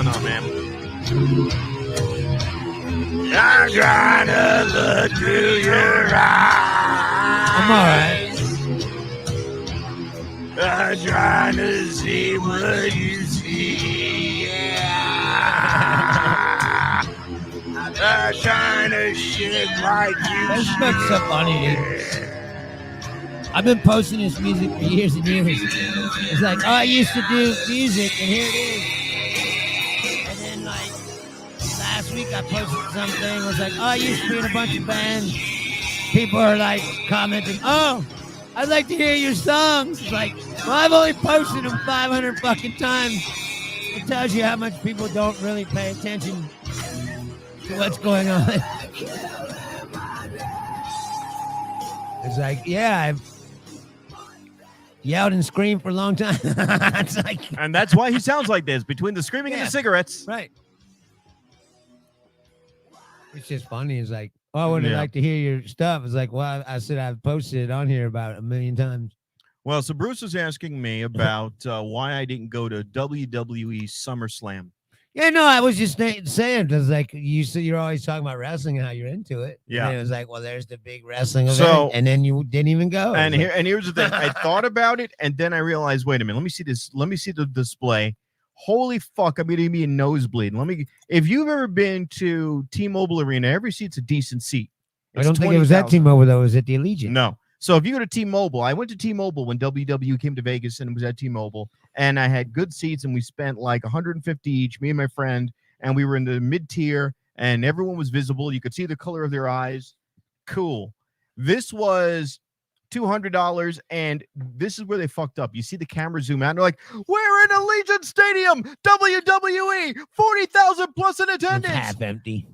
going on, man? I'm trying to look through your eyes. I'm all right. I'm trying to see what you see. Yeah. I'm trying to shit like you. This looks so funny, dude. I've been posting this music for years and years. It's like, oh, I used to do music, and here it is. And then, like, last week I posted something. It was like, oh, I used to be in a bunch of bands. People are, like, commenting, oh, I'd like to hear your songs. It's like, well, I've only posted them 500 fucking times. It tells you how much people don't really pay attention to what's going on. It's like, yeah, I've yelled and screamed for a long time. It's like, and that's why he sounds like this, between the screaming and the cigarettes. Right. It's just funny. It's like, oh, I would like to hear your stuff. It's like, well, I said I've posted it on here about 1 million times. Well, so Bruce was asking me about why I didn't go to WWE SummerSlam. Yeah, no, I was just saying, because like you're always talking about wrestling and how you're into it. Yeah. And it was like, well, there's the big wrestling event, and then you didn't even go. And here's the thing. I thought about it, and then I realized, wait a minute, let me see this. Let me see the display. Holy fuck, I'm going to be a nosebleed. If you've ever been to T-Mobile Arena, every seat's a decent seat. I don't think it was at T-Mobile, though. It was at the Allegiant. No. So if you go to T-Mobile, I went to T-Mobile when WWE came to Vegas and it was at T-Mobile, and I had good seats, and we spent like $150 each, me and my friend, and we were in the mid-tier, and everyone was visible. You could see the color of their eyes. Cool. This was $200, and this is where they fucked up. You see the camera zoom out, and they're like, we're in Allegiant Stadium, WWE, 40,000 plus in attendance. It's half empty.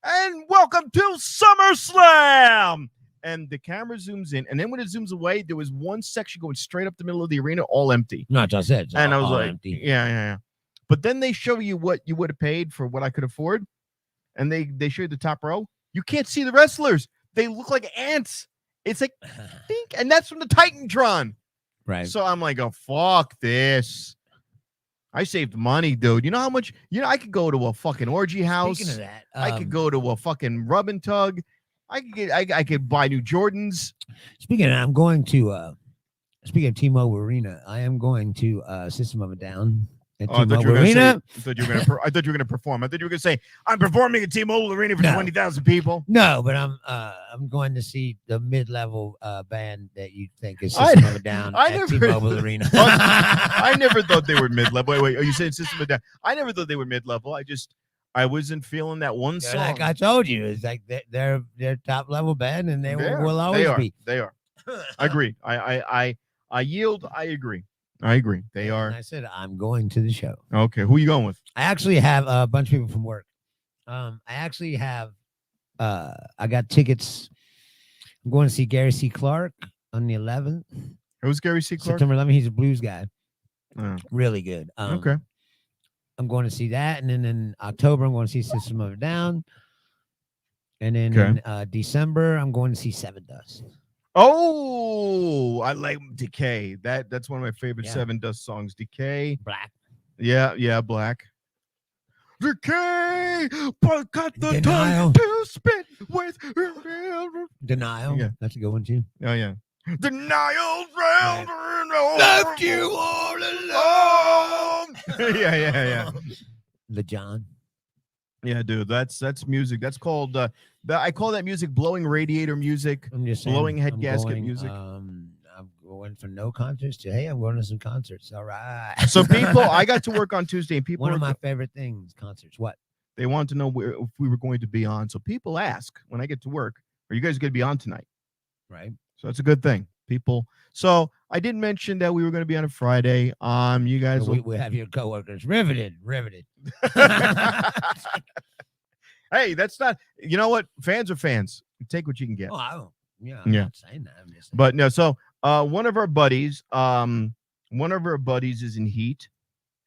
And welcome to SummerSlam. And the camera zooms in, and then when it zooms away, there was one section going straight up the middle of the arena, all empty. No, just it. And I was like, empty. Yeah. But then they show you what you would have paid for what I could afford, and they show you the top row. You can't see the wrestlers. They look like ants. It's like, think, and that's from the Titantron. Right. So I'm like, oh, fuck this. I saved money, dude. You know how much? I could go to a fucking orgy house. Speaking of that, I could go to a fucking rub and tug. I could buy new Jordans. Speaking of, I'm going to speaking of T-Mobile Arena, I am going to System of a Down at T-Mobile Arena. I thought you were going to perform. I thought you were going to say, I'm performing at T-Mobile Arena for 20,000 people. No, but I'm going to see the mid-level band that you think is System of a Down at T-Mobile Arena. I never thought they were mid-level. Wait, are you saying System of a Down? I never thought they were mid-level. I wasn't feeling that one song. Like I told you, it's like they're top level band, and they will always be. They are. I agree. I yield. I agree. They are. And I said I'm going to the show. Okay, who are you going with? I actually have a bunch of people from work. I actually have. I got tickets. I'm going to see Gary C. Clark on the 11th. Who's Gary C. Clark? September 11th. He's a blues guy. Really good. Okay. I'm going to see that, and then in October I'm going to see System of a Down, and then in December I'm going to see Seven Dust. Oh, I like Decay. That's one of my favorite Seven Dust songs. Decay, Black. Yeah, Black. Decay, but got the Denial. time to spit with. Denial. Yeah, that's a good one too. Oh yeah. Denial round and left you all alone. yeah. The John. Yeah, dude, that's music. That's called I call that music blowing radiator music. I'm just saying, blowing head gasket music. I'm going from no concerts to I'm going to some concerts. All right. So people, I got to work on Tuesday, and people. One of my favorite things, concerts. What? They want to know if we were going to be on. So people ask when I get to work, "Are you guys going to be on tonight?" Right. So that's a good thing, people. So I didn't mention that we were going to be on a Friday. You guys, we have your coworkers riveted. Hey, that's not. You know what? Fans are fans. You take what you can get. Oh, I'm not saying that. I'm just saying. But no. So one of our buddies is in Heat.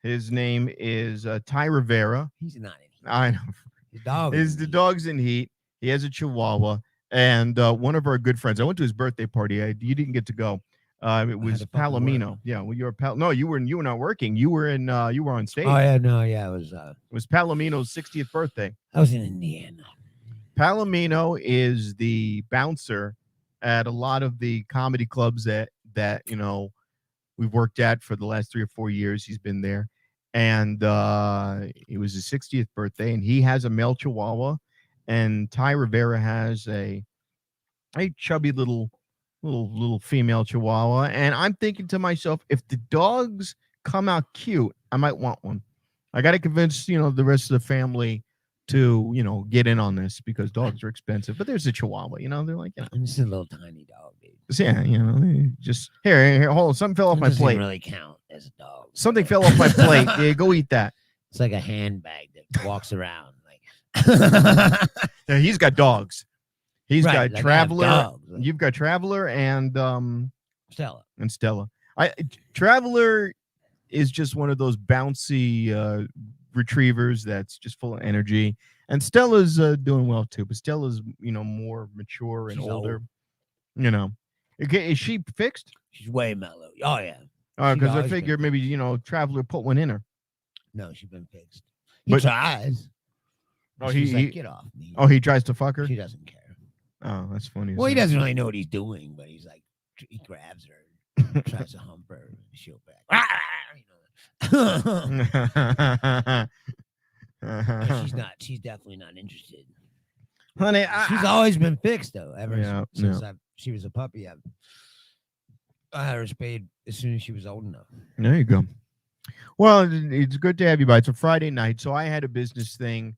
His name is Ty Rivera. He's not in Heat. I know. The dog's in Heat. He has a Chihuahua. And one of our good friends, I went to his birthday party. You didn't get to go. It was to fucking Palomino. work. Yeah, well, no, you were not working. You were on stage. Oh yeah, no, yeah, It was Palomino's 60th birthday. I was in Indiana. Palomino is the bouncer at a lot of the comedy clubs that we've worked at for the last 3 or 4 years. He's been there, and it was his 60th birthday, and he has a male Chihuahua, and Ty Rivera has a chubby little female Chihuahua, and I'm thinking to myself, if the dogs come out cute, I might want one. I got to convince the rest of the family to get in on this because dogs are expensive. But there's a Chihuahua, they're like, This is a little tiny dog, dude. Yeah, just here, hold on. Something fell off my plate. Doesn't really count as a dog. Something fell off my plate. Yeah, go eat that. It's like a handbag that walks around. Yeah, he's got dogs. He's got like Traveler. dogs, You've got Traveler and Stella. Traveler is just one of those bouncy retrievers that's just full of energy. And Stella's doing well too, but Stella's more mature and She's older. old. Okay, is she fixed? She's way mellow. Oh yeah. Because I figured maybe Traveler put one in her. No, she's been fixed. He tries. Oh, She's he like, get off me. Oh, he tries to fuck her. She doesn't care. Oh, that's funny. Well, he doesn't really know what he's doing, but he's like, he grabs her, tries to hump her, and she'll back. She's definitely not interested. Honey, she's always been fixed though. Since she was a puppy, I had her spayed as soon as she was old enough. There you go. Well, it's good to have you by. It's a Friday night, so I had a business thing,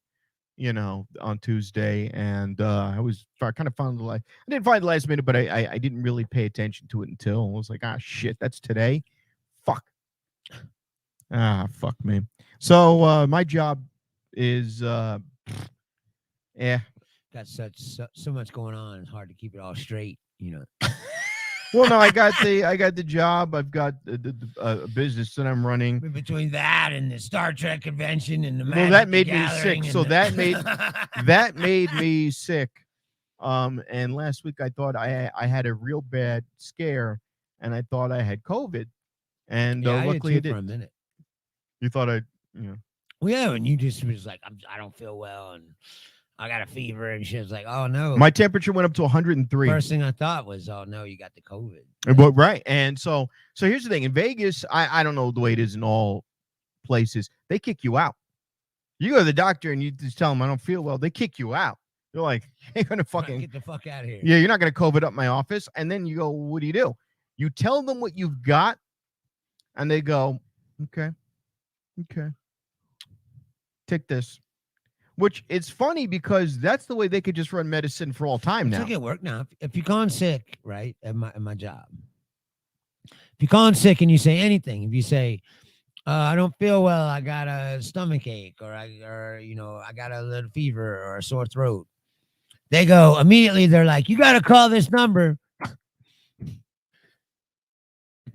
on Tuesday, and I kind of found I didn't find the last minute, but I didn't really pay attention to it until I was like, shit, that's today. Fuck. Fuck me. So my job is got so much going on. It's hard to keep it all straight, Well, no, I got the job. I've got a business that I'm running. Between that and the Star Trek convention and the that made me sick. So that made me sick. And last week I thought I had a real bad scare, and I thought I had COVID, and luckily I did. For a minute. You thought Well, yeah, and you just was like, I don't feel well, and I got a fever, and she was like, oh no. My temperature went up to 103. First thing I thought was, oh no, you got the COVID. But right. And so here's the thing. In Vegas, I don't know the way it is in all places. They kick you out. You go to the doctor and you just tell them I don't feel well. They kick you out. They're like, you're going to fucking get the fuck out of here. Yeah, you're not going to COVID up my office. And then you go, what do? You tell them what you've got, and they go, okay. Take this. Which it's funny because that's the way they could just run medicine for all time now. It's like at work now. If you're calling sick, right, at my job, if you're calling sick and you say anything, if you say, I don't feel well, I got a stomach ache, or I got a little fever or a sore throat, they go immediately. They're like, you got to call this number.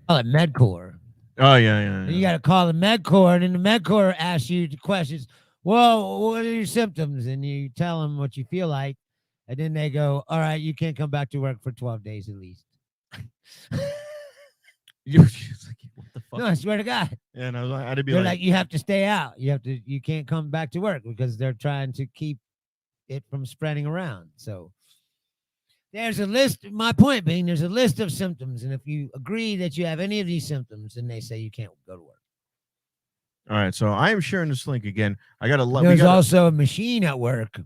Call it MedCore. Oh yeah. You got to call the MedCore, and then the MedCore asks you the questions. Well, what are your symptoms? And you tell them what you feel like. And then they go, all right, you can't come back to work for 12 days at least. You're just like, what the fuck? No, I swear to God. Yeah, and I was like, I'd be they're like, you have to stay out. You can't come back to work because they're trying to keep it from spreading around. So there's a list. My point being, there's a list of symptoms. And if you agree that you have any of these symptoms, then they say you can't go to work. All right, so I am sharing this link again. I got to love. There's also a machine at work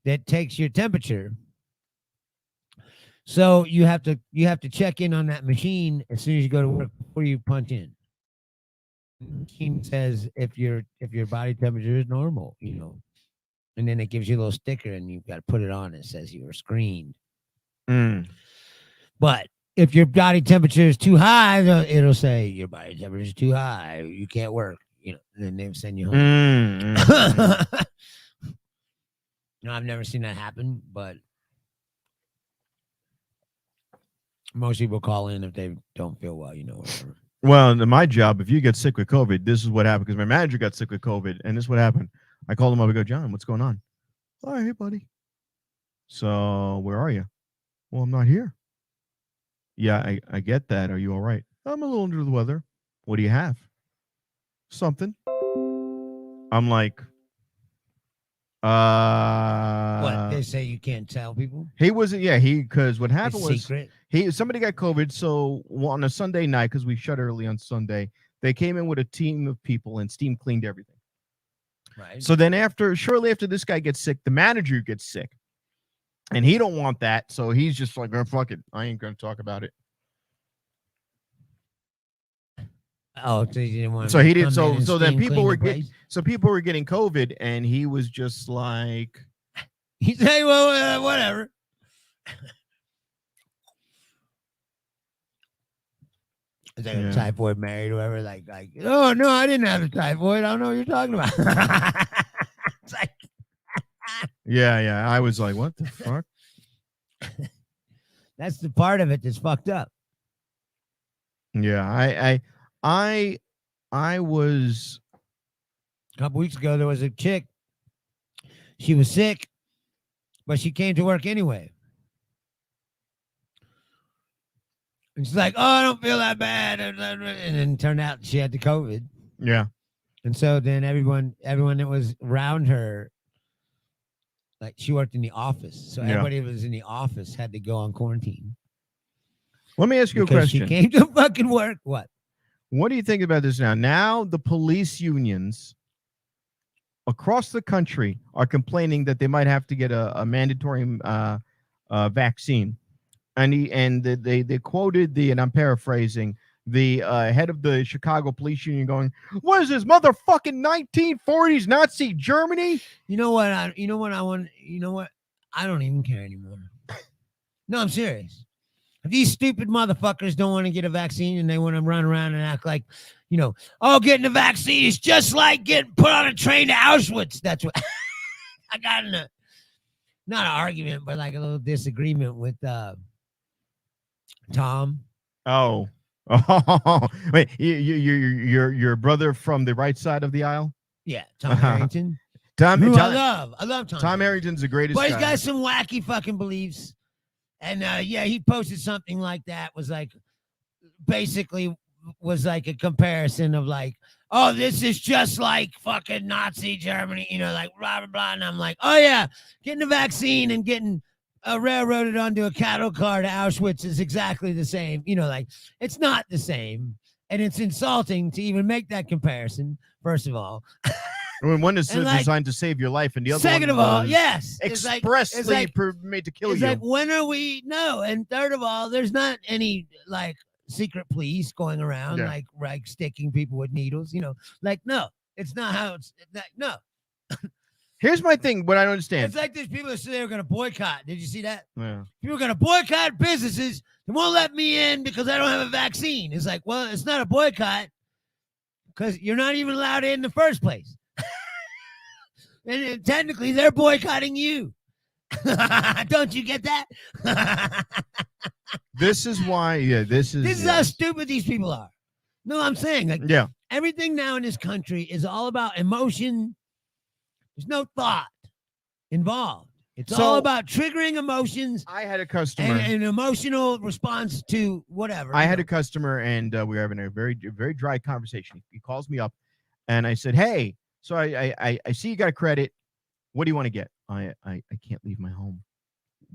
that takes your temperature. So you have to check in on that machine as soon as you go to work before you punch in. The machine says if your body temperature is normal, and then it gives you a little sticker, and you've got to put it on. It says you were screened. But if your body temperature is too high, it'll say your body temperature is too high. You can't work. And then they'll send you home. I've never seen that happen, but most people call in if they don't feel well. Whatever. Well, in my job, if you get sick with COVID, this is what happened. Because my manager got sick with COVID, and this is what happened. I called him up. I go, John, what's going on? Oh, hey, buddy. So where are you? Well, I'm not here. Yeah, I get that. Are you all right? I'm a little under the weather. What do you have? Something. I'm like, What they say you can't tell people? he wasn't. Yeah, because what happened It's was secret. somebody got COVID. So on a Sunday night, because we shut early on Sunday, they came in with a team of people and steam cleaned everything. Right. So then shortly after this guy gets sick, the manager gets sick, and he don't want that. So he's just like, oh, fuck it, I ain't gonna talk about it. Oh, so you didn't want So to he did. come in and So then steam people clean were the place? people were getting COVID, and he was just like, He say, well, whatever. Is that Yeah. typhoid married or whatever? Like, oh no, I didn't have the typhoid. I don't know what you're talking about. It's like, yeah. I was like, what the fuck? that's the part of it that's fucked up. Yeah, I was. A couple weeks ago, there was a chick. She was sick, but she came to work anyway. And she's like, oh, I don't feel that bad. And then turned out she had the COVID. Yeah. And so then everyone that was around her, like she worked in the office. So Yeah. everybody that was in the office had to go on quarantine. Let me ask you a Because question. she came to fucking work. What? What do you think about this now? Now the police unions across the country are complaining that they might have to get a mandatory vaccine, and they quoted and I'm paraphrasing, the head of the Chicago police union going, "What is this motherfucking 1940s Nazi Germany?" You know what? I don't even care anymore. No, I'm serious. If these stupid motherfuckers don't want to get a vaccine and they want to run around and act like, oh, getting a vaccine is just like getting put on a train to Auschwitz. That's what I got in not an argument, but like a little disagreement with Tom. Oh, wait, your brother from the right side of the aisle? Yeah, Tom Harrington. I love Tom. Tom Harrington's the greatest But he's guy. got some wacky fucking beliefs. And he posted something like that, was like, basically was like a comparison of like, oh, this is just like fucking Nazi Germany, like blah, blah, blah. And I'm like, oh yeah, getting a vaccine and getting railroaded onto a cattle car to Auschwitz is exactly the same. Like, it's not the same. And it's insulting to even make that comparison, first of all. When one is designed to save your life, and the other second one of all, yes, expressly made to kill you. It's like, when are we? No. And third of all, there's not any like secret police going around like sticking people with needles. Like, no, it's not how it's no. Here's my thing. What I don't understand. It's like there's people that say they're going to boycott. Did you see that? Yeah. People are going to boycott businesses. They won't let me in because I don't have a vaccine. It's like, well, it's not a boycott because you're not even allowed in the first place. And technically, they're boycotting you. Don't you get that? This is why. Yeah, this is how stupid these people are. No, I'm saying, like, yeah, everything now in this country is all about emotion. There's no thought involved. It's all about triggering emotions. I had a customer, and an emotional response to whatever. I had a customer, and we were having a very, very dry conversation. He calls me up, and I said, "Hey, so I see you got a credit. What do you want to get?" I can't leave my home.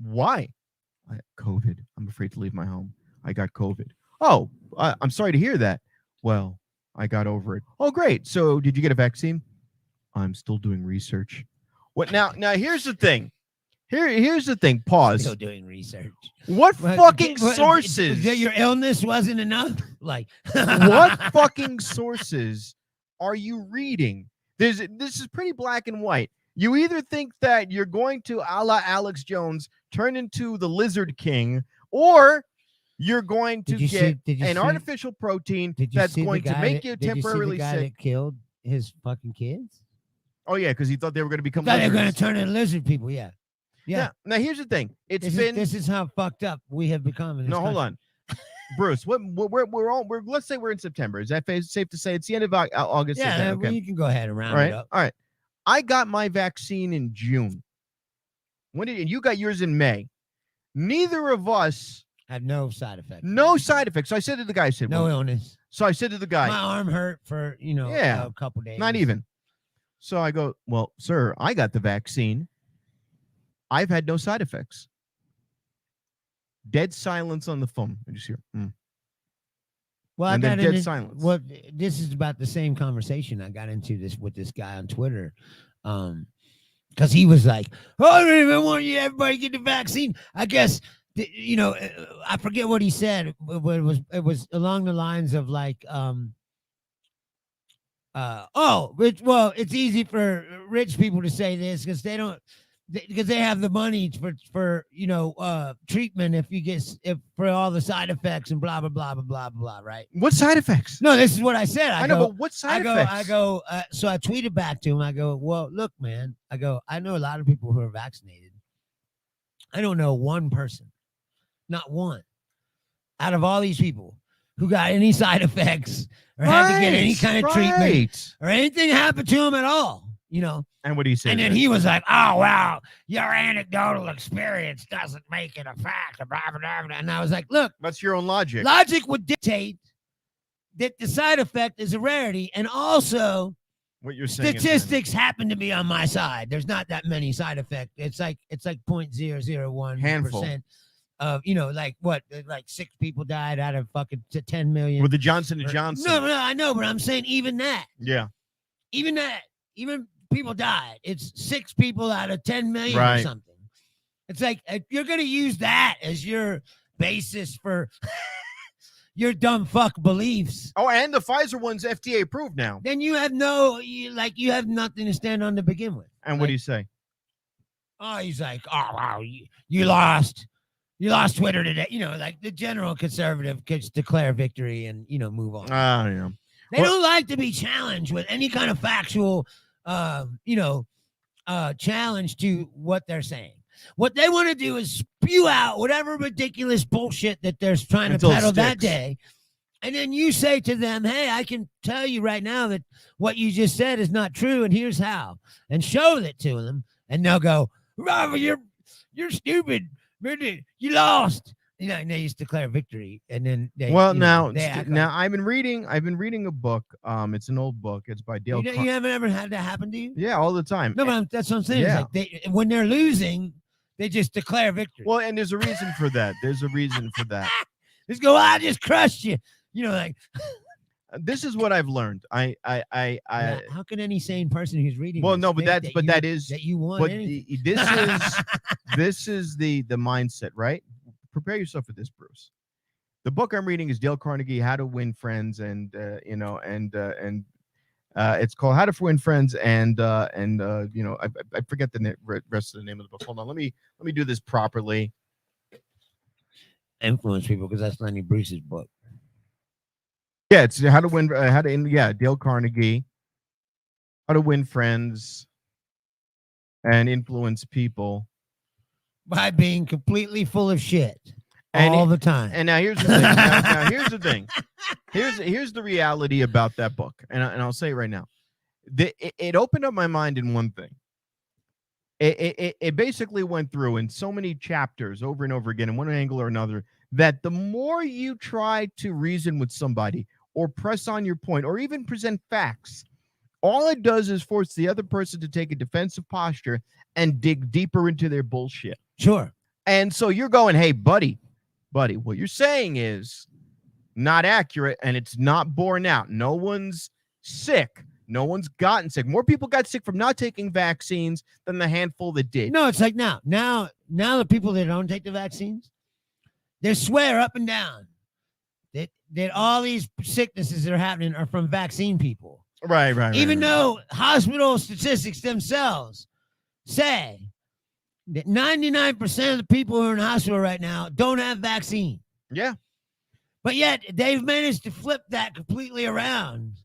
Why? COVID. I'm afraid to leave my home. I got COVID. Oh, I'm sorry to hear that. Well, I got over it. Oh, great. So did you get a vaccine? I'm still doing research. What now? Now here's the thing. Here's the thing. Pause. Still doing research. What fucking sources? Your illness wasn't enough? Like, what fucking sources are you reading? This is pretty black and white. You either think that you're going to, a la Alex Jones, turn into the Lizard King, or you're going to get an artificial protein that's going to make you temporarily sick. That killed his fucking kids? Oh, yeah, because he thought they were going to become lizards. They're going to turn into lizard people, yeah. Now, here's the thing. This is how fucked up we have become in this country. Hold on. Bruce, let's say we're in September. Is that safe to say? It's the end of August. Yeah, okay. You can go ahead and round it up. All right. I got my vaccine in June. And you got yours in May. Neither of us Had no side effects. No side effects. So I said to the guy, I said, No well, illness. so I said to the guy, My arm hurt for, Yeah. a couple days. not even. So I go, well, sir, I got the vaccine. I've had no side effects. Dead silence on the phone. I just hear, Well, and I then got dead into, silence. Well, this is about the same conversation I got into this with this guy on Twitter. Because he was like, "Oh, I don't even want you everybody to get the vaccine." I guess I forget what he said, but it was along the lines of like, it's easy for rich people to say this because because they have the money for treatment if for all the side effects and blah blah blah blah blah blah, right? What side effects? No, this is what I said. I know, but what side effects? So I tweeted back to him. I go, well, look, man. I go, I know a lot of people who are vaccinated. I don't know one person, not one, out of all these people who got any side effects or had to get any kind of treatment or anything happened to them at all, And what do you say? And then he was like, "Oh, well, your anecdotal experience doesn't make it a fact." Blah, blah, blah, blah. And I was like, look, that's your own logic. Logic would dictate that the side effect is a rarity. And also, what you're saying, statistics happen to be on my side. There's not that many side effects. It's like 0.001% of, like 6 people died out of fucking 10 million. With the Johnson & Johnson. No, I know, but I'm saying even that. Yeah. Even people died. It's 6 people out of 10 million or something. It's like, if you're going to use that as your basis for your dumb fuck beliefs. Oh, and the Pfizer one's FDA approved now. Then you have you have nothing to stand on to begin with. And what do you say? Oh, he's like, oh, wow, you lost. You lost Twitter today. Like the general conservative could declare victory and, move on. Yeah. They don't like to be challenged with any kind of factual, challenge to what they're saying. What they want to do is spew out whatever ridiculous bullshit that they're trying to peddle that day. And then you say to them, hey, I can tell you right now that what you just said is not true, and here's how. And show it to them. And they'll go, Robert, you're stupid. You lost. And they used to declare victory. And then now I've been reading a book. It's an old book. It's by Dale. You haven't ever had that happen to you? Yeah, all the time. No, but that's what I'm saying. Yeah. It's like when they're losing, they just declare victory. Well, and there's a reason for that. Just go, I just crushed you. This is what I've learned. How can any sane person who's reading? Well, no, but that you won. But this is the mindset, right? Prepare yourself for this, Bruce. The book I'm reading is Dale Carnegie, How to Win Friends, and it's called How to Win Friends, and I forget the rest of the name of the book. Hold on, let me do this properly. Influence people, because that's Lenny Bruce's book. Yeah, it's How to Win. Dale Carnegie, How to Win Friends and Influence People by being completely full of shit all the time. And now here's the thing. now here's the thing. Here's the reality about that book, and I'll say it right now. It opened up my mind in one thing. It basically went through in so many chapters over and over again in one angle or another that the more you try to reason with somebody or press on your point or even present facts, all it does is force the other person to take a defensive posture and dig deeper into their bullshit. Sure. And so you're going, hey, buddy, what you're saying is not accurate and it's not borne out. No one's sick. No one's gotten sick. More people got sick from not taking vaccines than the handful that did. No, it's like now the people that don't take the vaccines, they swear up and down that all these sicknesses that are happening are from vaccine people. Right. Even though hospital statistics themselves say that 99% of the people who are in hospital right now don't have vaccine. Yeah. But yet they've managed to flip that completely around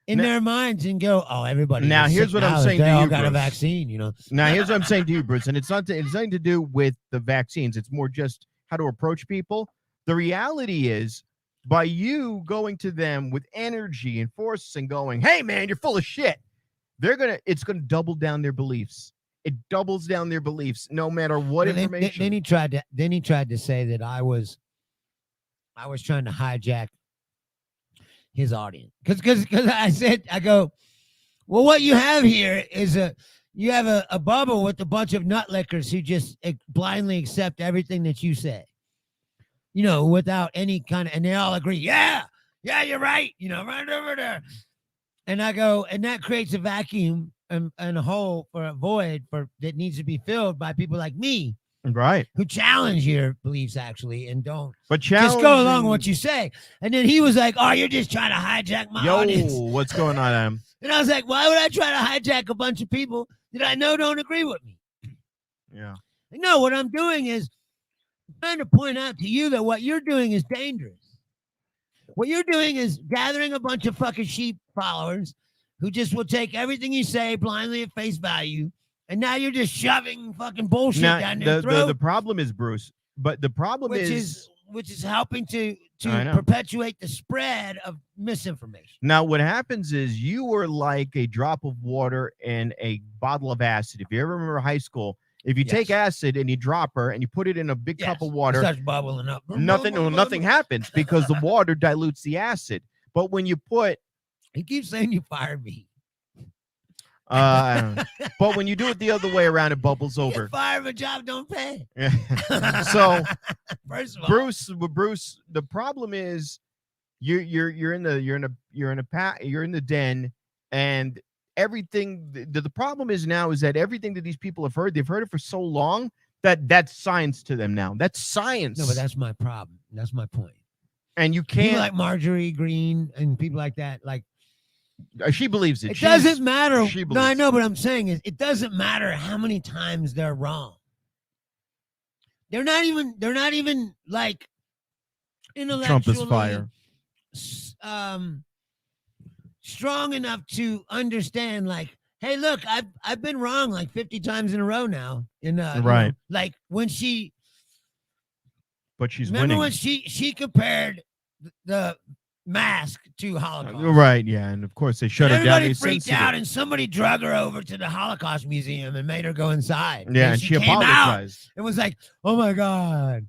in their minds and go, oh, everybody. Now, here's what I'm saying to you, they all got Bruce. a vaccine, Now, here's what I'm saying to you, Bruce. And it's nothing to do with the vaccines. It's more just how to approach people. The reality is, by you going to them with energy and force and going, hey, man, you're full of shit, it's going to double down their beliefs. It doubles down their beliefs no matter what information. Then he tried to say that I was I was trying to hijack his audience. Because I go, well, what you have here is you have a bubble with a bunch of nutlickers who just blindly accept everything that you say, without any kind of, and they all agree, yeah, you're right, right over there. And I go, and that creates a vacuum and a hole for a void that needs to be filled by people like me, Right. who challenge your beliefs actually and don't But just go along with what you say. And then he was like, oh, you're just trying to hijack my audience. What's going on, Adam? And I was like, why would I try to hijack a bunch of people that I know don't agree with me? Yeah. No, what I'm doing is trying to point out to you that what you're doing is dangerous. What you're doing is gathering a bunch of fucking sheep followers who just will take everything you say blindly at face value. And now you're just shoving fucking bullshit down their throat. The problem is, Bruce, but the problem which is helping to perpetuate the spread of misinformation. Now, what happens is you are like a drop of water in a bottle of acid. If you ever remember high school, if you take acid and you drop her and you put it in a big cup of water, it starts bubbling up. Nothing happens because the water dilutes the acid. But when you put, he keeps saying you fired me. I don't know. But when you do it the other way around, it bubbles over. Fire of a job don't pay. So, first of all, Bruce, the problem is you're in the den, and everything. The problem is now is that everything that these people have heard, they've heard it for so long that that's science to them now. That's science. No, but that's my problem. That's my point. And you can't, people like Marjorie Green and people like that, like. She believes it. It doesn't matter. No, I know, but I'm saying is it doesn't matter how many times they're wrong. They're not even like intellectually Trump is fire. Strong enough to understand, like, hey, look, I've been wrong like 50 times in a row now. Right. Like when she. But she's remember winning. when she compared the mask to Holocaust. Right, yeah, and of course they shut her down. Everybody freaked out, and somebody drug her over to the Holocaust Museum and made her go inside. Yeah, and she came apologized. Out and was like, "Oh my God,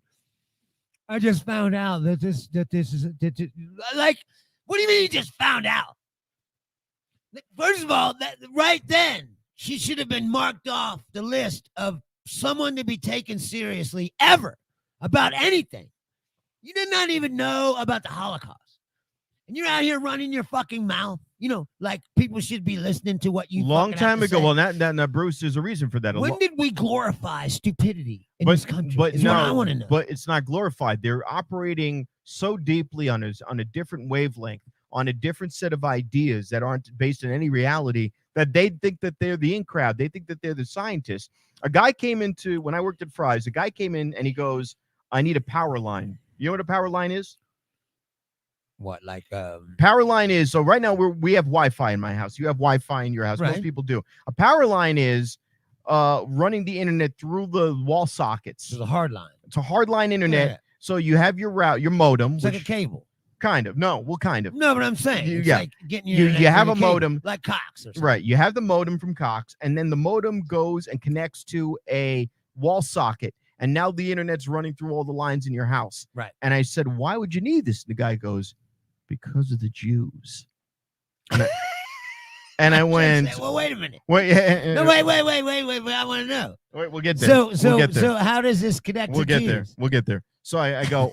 I just found out that this is like, what do you mean you just found out? First of all, that right then she should have been marked off the list of someone to be taken seriously ever about anything. You did not even know about the Holocaust. And you're out here running your fucking mouth, like people should be listening to what you. Long time ago. Well, now, Bruce, there's a reason for that. When did we glorify stupidity in this country? But no, what I want to know. But it's not glorified. They're operating so deeply on a different wavelength, on a different set of ideas that aren't based on any reality, that they think that they're the in crowd. They think that they're the scientists. A guy came into, when I worked at Fry's, a guy came in and he goes, "I need a power line." You know what a power line is? What, like power line is, so right now we have Wi-Fi in my house. You have Wi-Fi in your house. Right. Most people do. A power line is running the internet through the wall sockets. It's a hard line. It's a hard line internet. Yeah. So you have your route, your modem. It's like a cable. Kind of. No, well, kind of. No, but I'm saying it's like getting you have a modem. Like Cox or something. Right. You have the modem from Cox, and then the modem goes and connects to a wall socket. And now the internet's running through all the lines in your house. Right. And I said, "Why would you need this?" The guy goes, "Because of the Jews." And I went, well, wait a minute. Wait. No, wait. I want to know. Wait, we'll get there. So how does this connect to Jews? We'll get there. So I go,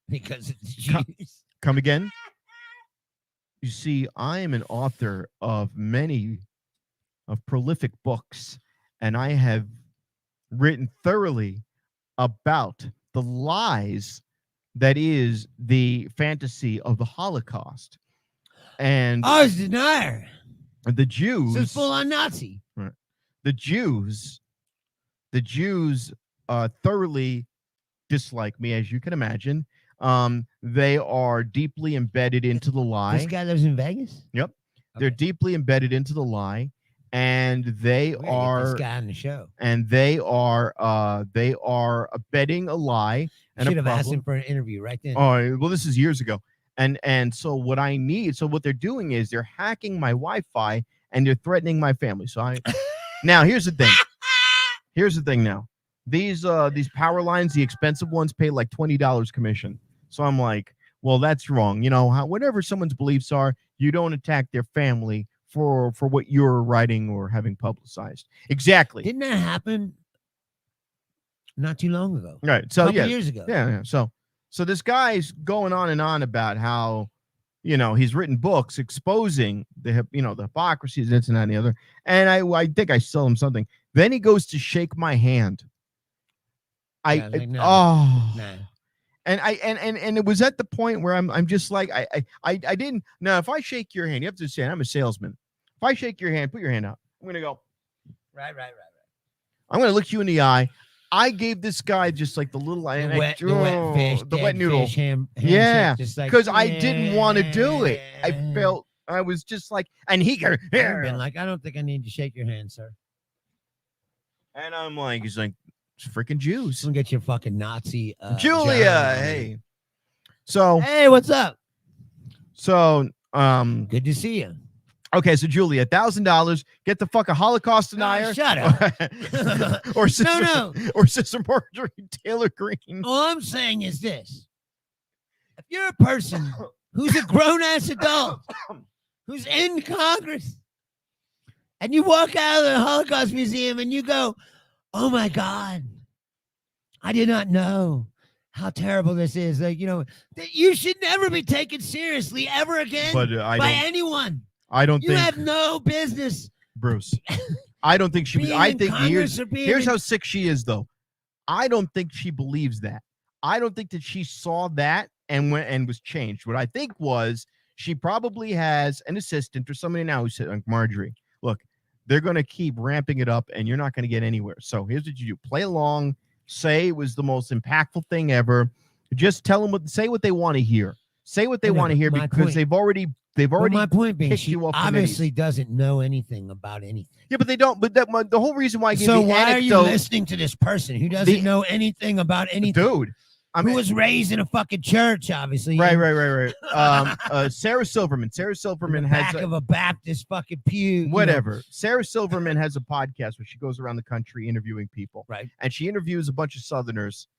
because it's Jews. Come again? You see, I am an author of prolific books, and I have written thoroughly about the lies that is the fantasy of the Holocaust. And I was denier. The Jews. So it's full on Nazi. Right. The Jews thoroughly dislike me, as you can imagine. They are deeply embedded into the lie. This guy lives in Vegas? Yep. Okay. They're deeply embedded into the lie. And they are this guy on the show. And they are abetting a lie. And should have asked him for an interview right then. Oh, well, this is years ago. And so what they're doing is they're hacking my Wi-Fi and they're threatening my family. So now here's the thing. Here's the thing now. these power lines, the expensive ones, pay like $20 commission. So I'm like, well, that's wrong. Whatever someone's beliefs are, you don't attack their family for what you're writing or having publicized. Exactly. Didn't that happen not too long ago? Right. So a couple years ago. Yeah. So this guy's going on and on about how, he's written books exposing the hypocrisies, this and that and the other. And I think I sell him something. Then he goes to shake my hand. Yeah, like, nah. And it was at the point where I'm just like, I didn't. Now, if I shake your hand, you have to say I'm a salesman. If I shake your hand, put your hand out. I'm gonna go. Right. I'm gonna look you in the eye. I gave this guy just like the little The wet noodle. Yeah, because I didn't want to do it. I was just like, and he go, been like, I don't think I need to shake your hand, sir. And I'm like, he's like, it's freaking Jews. Don't get your fucking Nazi. Julia, hey. So, hey, what's up? So, good to see you. Okay, so Julia, $1,000. Get the fuck a Holocaust denier. Shut up. or Sister, No. Or Sister Marjorie Taylor Greene. All I'm saying is this: if you're a person who's a grown-ass adult, who's in Congress, and you walk out of the Holocaust Museum and you go, "Oh my God, I did not know how terrible this is," that you should never be taken seriously ever again by anyone. I don't think you have no business, Bruce. I don't think she. I think here's how sick she is, though. I don't think she believes that. I don't think that she saw that and went and was changed. What I think was she probably has an assistant or somebody now who said, like, Marjorie, look, they're going to keep ramping it up, and you're not going to get anywhere. So here's what you do: play along. Say it was the most impactful thing ever. Just tell them say what they want to hear. Say what they want to hear because they've already. My point being, she obviously doesn't know anything about anything. Yeah, but they don't. But the whole reason why I gave so the why anecdote, are you listening to this person who doesn't know anything about anything? Dude, who was raised in a fucking church, obviously. Right. Sarah Silverman. Sarah Silverman has back of a Baptist fucking pew. Whatever. Sarah Silverman has a podcast where she goes around the country interviewing people. Right. And she interviews a bunch of Southerners,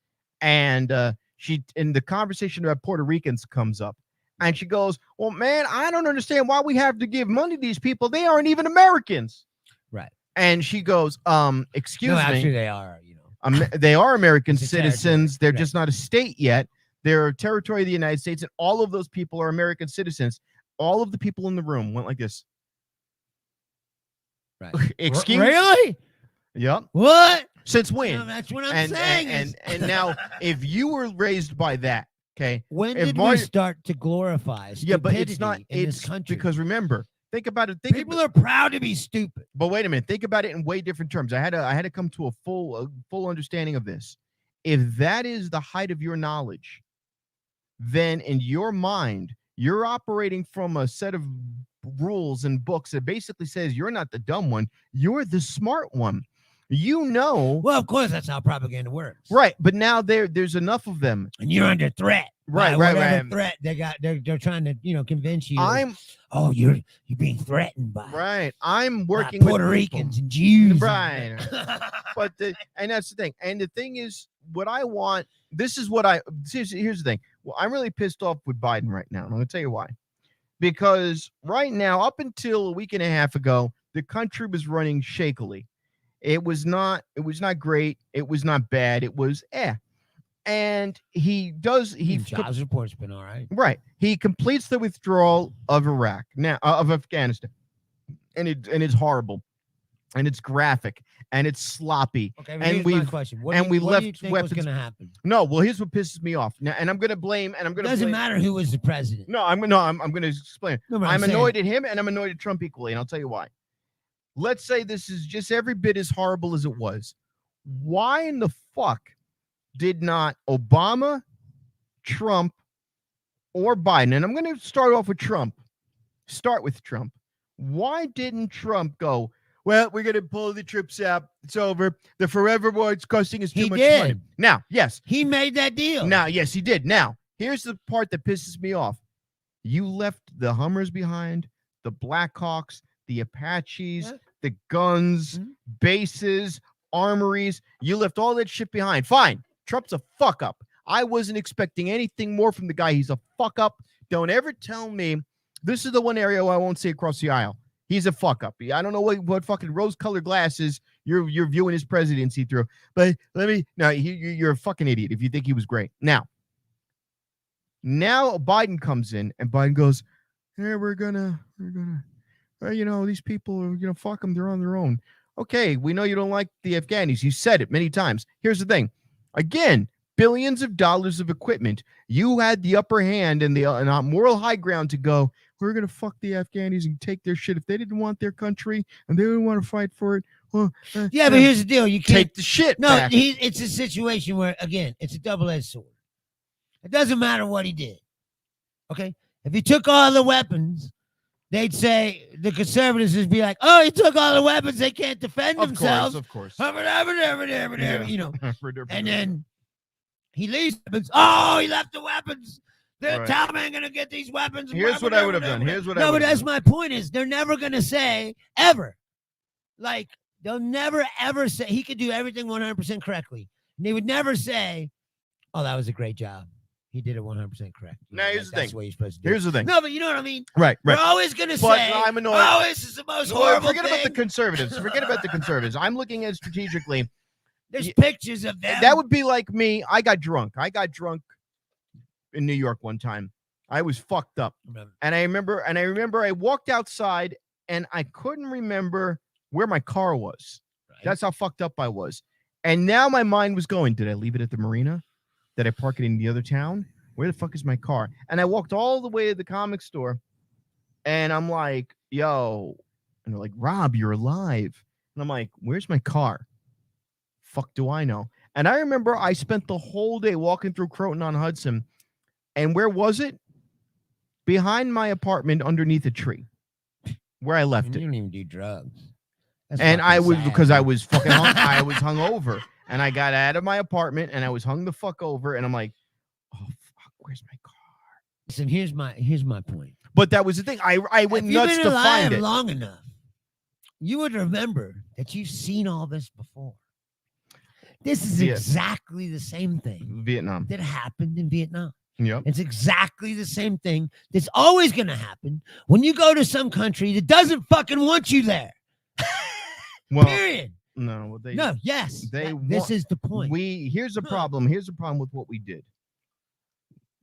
and she in the conversation about Puerto Ricans comes up. And she goes, well, man, I don't understand why we have to give money to these people. They aren't even Americans. Right. And she goes, excuse me. Actually, they are, they are American citizens. They're just not a state yet. They're a territory of the United States. And all of those people are American citizens. All of the people in the room went like this. Right. Excuse me? Really? Yep. What? Since when? No, that's what I'm saying. And now, if you were raised by that, okay. When did we start to glorify stupidity but it's not in this country? Because remember, think about it. People are proud to be stupid. But wait a minute. Think about it in way different terms. I had to come to a full understanding of this. If that is the height of your knowledge, then in your mind, you're operating from a set of rules and books that basically says you're not the dumb one, you're the smart one. Well, of course, that's how propaganda works, right? But now there's enough of them, and you're under threat, right? Threat they got, they're trying to convince you. You're being threatened by right. I'm working Puerto Ricans and Jews, right? But and that's the thing. And the thing is, what I want. Here's the thing. Well, I'm really pissed off with Biden right now. And I'm going to tell you why. Because right now, up until a week and a half ago, the country was running shakily. It was not great. It was not bad. It was And jobs report's been all right. Right. He completes the withdrawal of Iraq now of Afghanistan. And it's horrible. And it's graphic and it's sloppy. Okay, and my question. What do you think was going to happen? No, well, here's what pisses me off. Now, and I'm going to blame. And I'm going to. Doesn't matter who was the president. No, I'm going to explain. No, I'm annoyed at him, and I'm annoyed at Trump equally, and I'll tell you why. Let's say this is just every bit as horrible as it was. Why in the fuck did not Obama, Trump, or Biden? And I'm going to start off with Trump. Start with Trump. Why didn't Trump go, well, we're going to pull the troops out. It's over. The forever war, it's costing us too much money. Now, yes. He made that deal. Now, yes, he did. Now, here's the part that pisses me off. You left the Hummers behind, the Blackhawks, the Apaches, the guns, bases, armories. You left all that shit behind. Fine. Trump's a fuck up. I wasn't expecting anything more from the guy. He's a fuck up. Don't ever tell me. This is the one area where I won't say across the aisle. He's a fuck up. I don't know what fucking rose-colored glasses you're viewing his presidency through. But you're a fucking idiot if you think he was great. Now Biden comes in and Biden goes, "Hey, we're gonna, these people are, fuck them. They're on their own." Okay, we know you don't like the Afghanis. You said it many times. Here's the thing. Again, billions of dollars of equipment. You had the upper hand and the moral high ground to go, we're going to fuck the Afghanis and take their shit. If they didn't want their country and they didn't want to fight for it, well, but here's the deal. You can't take the shit back. It's a situation where, again, it's a double-edged sword. It doesn't matter what he did. Okay? If he took all the weapons, they'd say, the conservatives would be like, oh, he took all the weapons. They can't defend themselves. Of course. And then he leaves weapons. Oh, he left the weapons. The Taliban going to get these weapons. Here's what I would have done. But that's my point is they're never going to say, ever. Like, they'll never, ever say, he could do everything 100% correctly. And they would never say, oh, that was a great job. He did it 100% correct. Now, here's the thing. That's what you're supposed to do. Here's the thing. No, but you know what I mean? Right. They're always going to say, I'm annoyed. oh, this is the most horrible Forget thing. about the conservatives. I'm looking at it strategically. There's pictures of them. That would be like me. I got drunk in New York one time. I was fucked up. And I remember I walked outside and I couldn't remember where my car was. Right. That's how fucked up I was. And now my mind was going, did I leave it at the marina? Did I park it in the other town? Where the fuck is my car? And I walked all the way to the comic store and I'm like, yo, and they're like, Rob, you're alive. And I'm like, where's my car? Fuck do I know? And I remember I spent the whole day walking through Croton on Hudson. And where was it? Behind my apartment underneath a tree where I left it. You don't even do drugs. And I was sad. Because I was fucking I was hungover. And I got out of my apartment and I was hung the fuck over. And I'm like, oh fuck, where's my car? Listen, here's my point. But that was the thing. I went nuts to find it. Long enough, you would remember that you've seen all this before. This is exactly the same thing. Vietnam. That happened in Vietnam. Yep. It's exactly the same thing that's always going to happen when you go to some country that doesn't fucking want you there. Well, period. No, this is the point. Here's the problem. Here's the problem with what we did.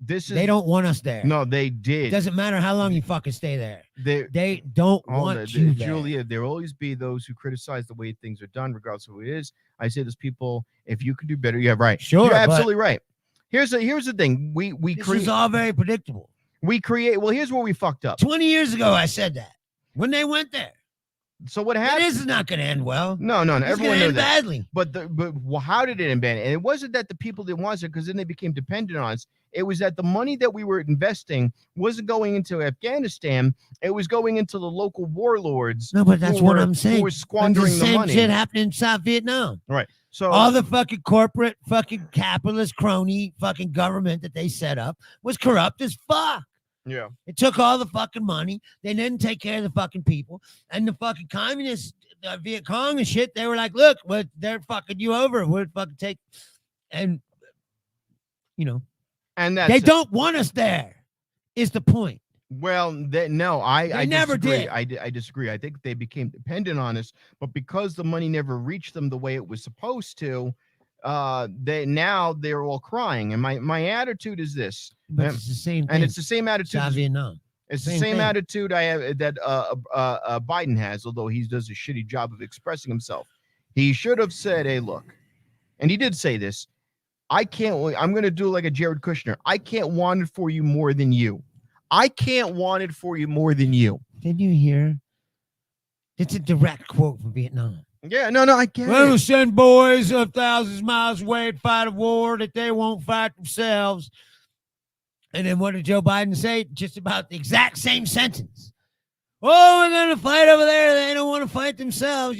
They don't want us there. No, they did. It doesn't matter how long you fucking stay there. They don't want you there. Julia, there will always be those who criticize the way things are done, regardless of who it is. I say there's people, if you can do better, yeah, right. Sure. You're absolutely right. Here's the thing. This is all very predictable. Here's where we fucked up. 20 years ago, I said that. When they went there. So what happened? This is not going to end well. No. Everyone knew that. Badly. But how did it end badly? And it wasn't that the people didn't want it because then they became dependent on us. It was that the money that we were investing wasn't going into Afghanistan. It was going into the local warlords. No, but that's what I'm saying. Who were squandering the money. Same shit happened in South Vietnam. Right. So all the fucking corporate, fucking capitalist, crony, fucking government that they set up was corrupt as fuck. Yeah. It took all the fucking money. They didn't take care of the fucking people. And the fucking communists, Viet Cong and shit, they were like, look, they're fucking you over. We're fucking take. And, and they don't want us there, is the point. Well, I never disagree. did. I disagree. I think they became dependent on us, but because the money never reached them the way it was supposed to, they're all crying. And my attitude is this. But it's the same thing. And it's the same attitude. South Vietnam. It's the same attitude I have that Biden has, although he does a shitty job of expressing himself. He should have said, hey, look, and he did say this, I'm going to do like a Jared Kushner. I can't want it for you more than you. I can't want it for you more than you. Did you hear? It's a direct quote from Vietnam. Yeah, no, I get it. We'll send boys of thousands of miles away to fight a war that they won't fight themselves. And then what did Joe Biden say? Just about the exact same sentence. Oh, we're going to fight over there. They don't want to fight themselves.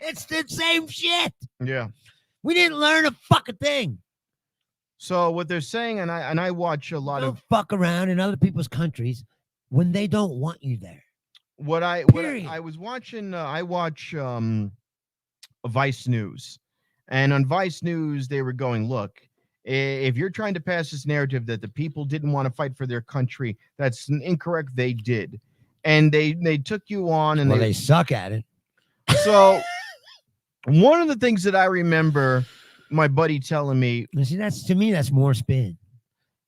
It's the same shit. Yeah. We didn't learn a fucking thing. So what they're saying, and I watch a lot of fuck around in other people's countries when they don't want you there. I was watching. I watch Vice News. And on Vice News, they were going, look, if you're trying to pass this narrative that the people didn't want to fight for their country, that's incorrect. They did. And they took you on. And they suck at it. So one of the things that I remember my buddy telling me. See, to me, that's more spin.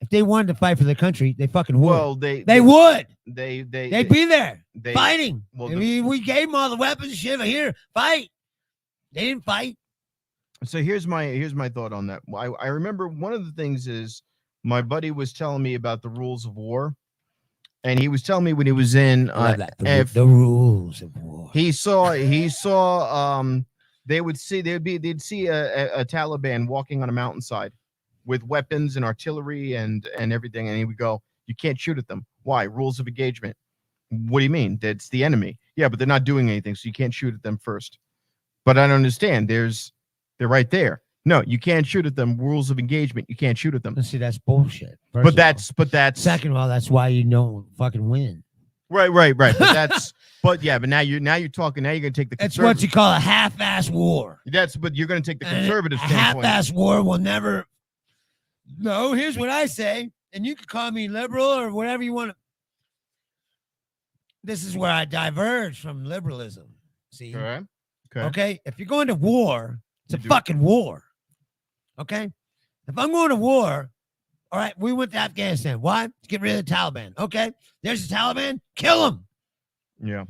If they wanted to fight for the country, they fucking would. Well, they would. They'd be there fighting. Well, we gave them all the weapons and shit. Here, fight. They didn't fight. So here's my thought on that. I remember one of the things is my buddy was telling me about the rules of war, and he was telling me when he was in the rules of war. He saw they'd see a Taliban walking on a mountainside with weapons and artillery and everything, and he would go, "You can't shoot at them. Why? Rules of engagement." What do you mean? That's the enemy. Yeah, but they're not doing anything, so you can't shoot at them first. But I don't understand. They're right there. No, you can't shoot at them. Rules of engagement. You can't shoot at them. See, that's bullshit. But that's second of all, that's why you don't fucking win. Right. But but now you're talking. Now you're gonna take the. That's what you call a half-ass war. But you're gonna take the conservative standpoint. Half-ass war will never. No, here's what I say, and you can call me liberal or whatever you want. This is where I diverge from liberalism. See. Okay. If you're going to war, it's a fucking war. Okay. If I'm going to war, all right, we went to Afghanistan. Why? To get rid of the Taliban. Okay. There's the Taliban. Kill them. Yeah.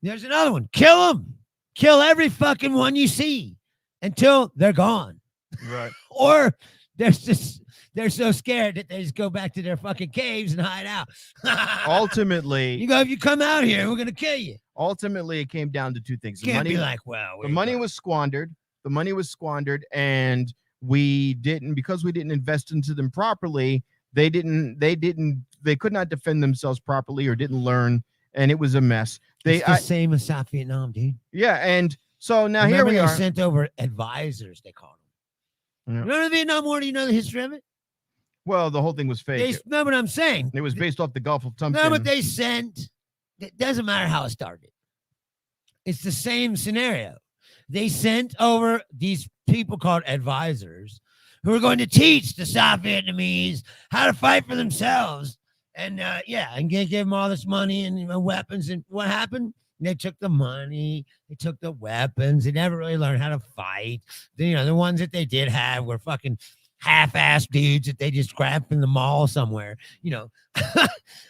There's another one. Kill them. Kill every fucking one you see until they're gone. Right. Or they're so scared that they just go back to their fucking caves and hide out. Ultimately, you go, if you come out here, we're going to kill you. Ultimately, it came down to two things. The money, be like, well, the money was squandered. The money was squandered, and because we didn't invest into them properly. They could not defend themselves properly or didn't learn, and it was a mess. It's the same as South Vietnam, dude. Yeah, and so now here we are. Sent over advisors, they called them. Yeah. You know the Vietnam War? Do you know the history of it? Well, the whole thing was fake. Know what I'm saying? It was based off the Gulf of Tonkin. No, but they sent. It doesn't matter how it started. It's the same scenario. They sent over these people called advisors who are going to teach the South Vietnamese how to fight for themselves. And and give them all this money and weapons. And what happened? They took the money, they took the weapons. They never really learned how to fight. The ones that they did have were fucking half-ass dudes that they just grabbed from the mall somewhere, And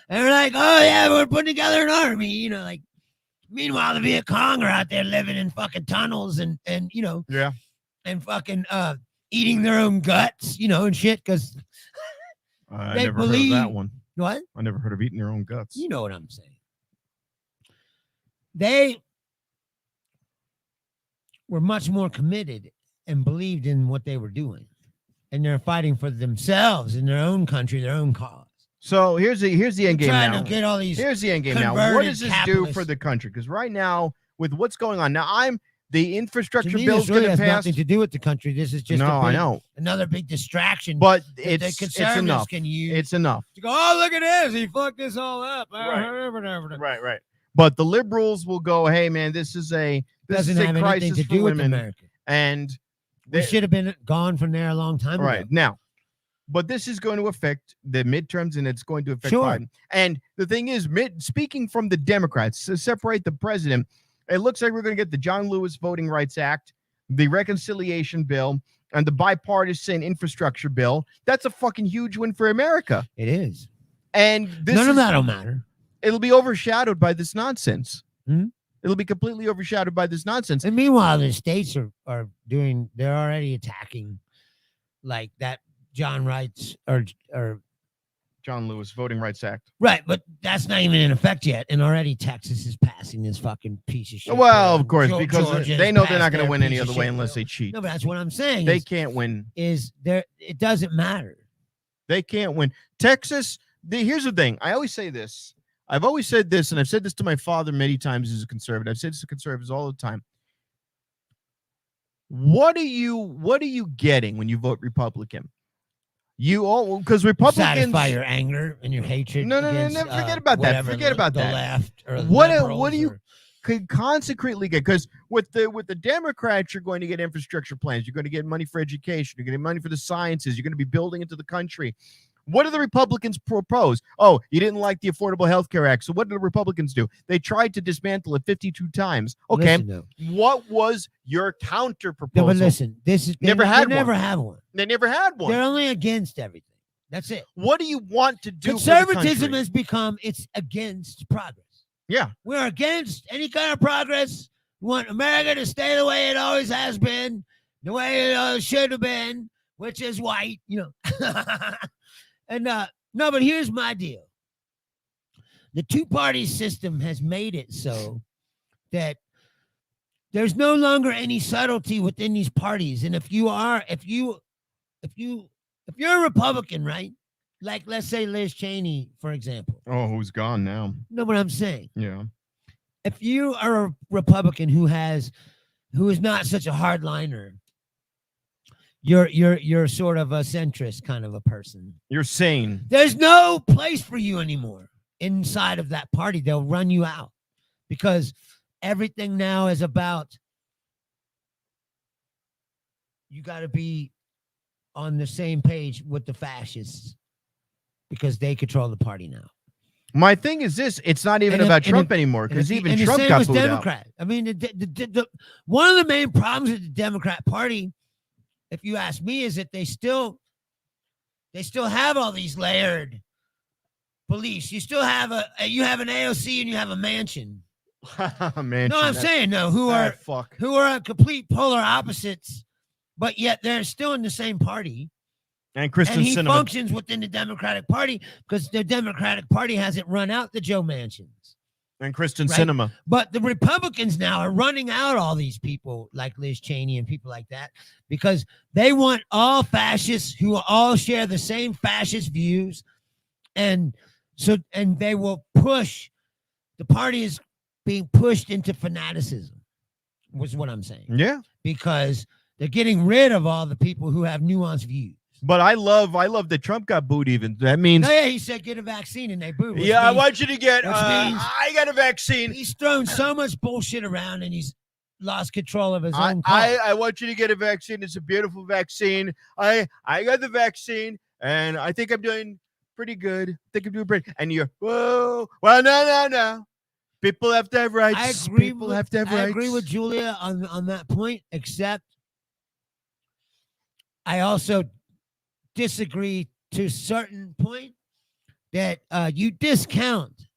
they're like, oh yeah, we're putting together an army, meanwhile the Viet Cong are out there living in fucking tunnels and and fucking eating their own guts, and shit, because I never heard of that one. What? I never heard of eating their own guts. You know what I'm saying. They were much more committed and believed in what they were doing. And they're fighting for themselves in their own country, their own cause. So here's the end game now. To get all these here's the end game now. What does this do for the country? Because right now, with what's going on now, the infrastructure bill is going to pass. Nothing to do with the country. This is just I know another big distraction. But it's enough. Can use it's enough to go. Oh, look at this! He fucked this all up. Right. But the liberals will go, hey man, this is a crisis for women, America. And we should have been gone from there a long time ago. Right now. But this is going to affect the midterms, and it's going to affect Biden. And the thing is, speaking from the Democrats, to separate the president, it looks like we're going to get the John Lewis Voting Rights Act, the reconciliation bill, and the bipartisan infrastructure bill. That's a fucking huge win for America. It is. And none of that will matter. It'll be overshadowed by this nonsense. It'll be completely overshadowed by this nonsense. And meanwhile, the states are they're already attacking like that John Lewis Voting Rights Act. Right, but that's not even in effect yet. And already Texas is passing this fucking piece of shit. Well, of course, because they know they're not going to win any other way unless they cheat. No, but that's what I'm saying. They can't win. It doesn't matter. They can't win. Texas, here's the thing. I always say this. I've always said this, and I've said this to my father many times as a conservative. I've said this to conservatives all the time. What are you getting when you vote Republican? Because Republicans satisfy your anger and your hatred. No, forget about that. Forget about the that. left or what do you? could consecrately get, because with the Democrats, you're going to get infrastructure plans, you're going to get money for education, you're going to get money for the sciences, you're going to be building into the country. What do the Republicans propose? Oh, you didn't like the Affordable Health Care Act. So what did the Republicans do? They tried to dismantle it 52 times. Okay. Listen, what was your counter proposal? no, but listen, this is Never they had never one. have one. They never had one. They're only against everything. That's it. What do you want to do? Conservatism has become it's against progress. Yeah. We're against any kind of progress. We want America to stay the way it always has been, the way it should have been, which is white, And no, but here's my deal. The two-party system has made it so that there's no longer any subtlety within these parties. And if you're a Republican, right? Like, let's say Liz Cheney, for example. Oh, who's gone now? Know what I'm saying? Yeah. If you are a Republican who is not such a hardliner, you're sort of a centrist kind of a person. You're sane. There's no place for you anymore inside of that party. They'll run you out because everything now is about you got to be on the same page with the fascists because they control the party now. My thing is this: it's not even about Trump anymore, because even Trump got booed Democrat. Out. I mean, one of the main problems with the Democrat Party, if you ask me, is that they still have all these layered beliefs. You still have you have an AOC and you have a mansion. Mansion, no, I'm saying no. Who are complete polar opposites, but yet they're still in the same party. And Kristen he Sinema functions within the Democratic Party because the Democratic Party hasn't run out the Joe Mansions. And Kristen Sinema. But the Republicans now are running out all these people like Liz Cheney and people like that because they want all fascists who all share the same fascist views. And they will push, the party is being pushed into fanaticism, was what I'm saying. Yeah. Because they're getting rid of all the people who have nuanced views. But I love that Trump got booed even. That means... No, yeah, he said get a vaccine and they booed. Yeah, I want you to get... I got a vaccine. He's thrown so much bullshit around and he's lost control of his own I want you to get a vaccine. It's a beautiful vaccine. I got the vaccine and I think I'm doing pretty good. I think I'm doing pretty... And you're, whoa, well, no. People have to have rights. I agree with Julia on that point, except I also disagree to a certain point that you discount.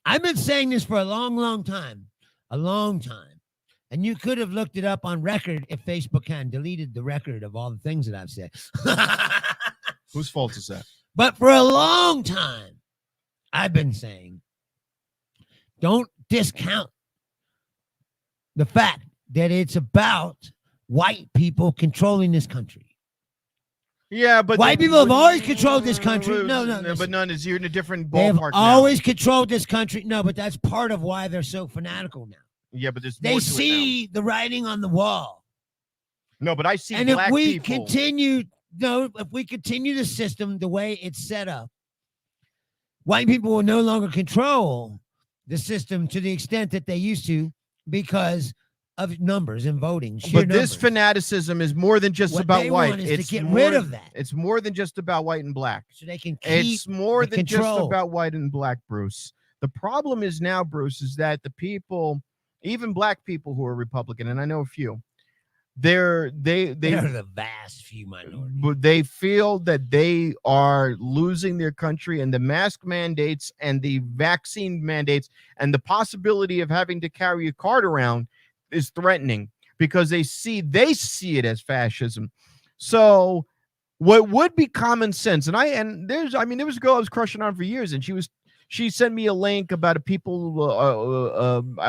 I've been saying this for a long time, and you could have looked it up on record if Facebook hadn't deleted the record of all the things that I've said. Whose fault is that? But for a long time, I've been saying, don't discount the fact that it's about white people controlling this country. Yeah, but white people have always controlled this country. No, but none is you're in a different ballpark. They've now. Always controlled this country. No, but that's part of why they're so fanatical now. Yeah, but they see the writing on the wall. No, but I see. And black if we people. continue the system the way it's set up, white people will no longer control the system to the extent that they used to because of numbers and voting. But this fanaticism is more than just about white. It's to get rid of that. It's more than just about white and black. So they can keep It's more than control. just about white and black, Bruce. The problem is now, Bruce, is that the people, even black people who are Republican, and I know a few, they're the vast few minority. But they feel that they are losing their country, and the mask mandates and the vaccine mandates and the possibility of having to carry a card around is threatening because they see it as fascism. So what would be common sense, there was a girl I was crushing on for years, and she sent me a link about a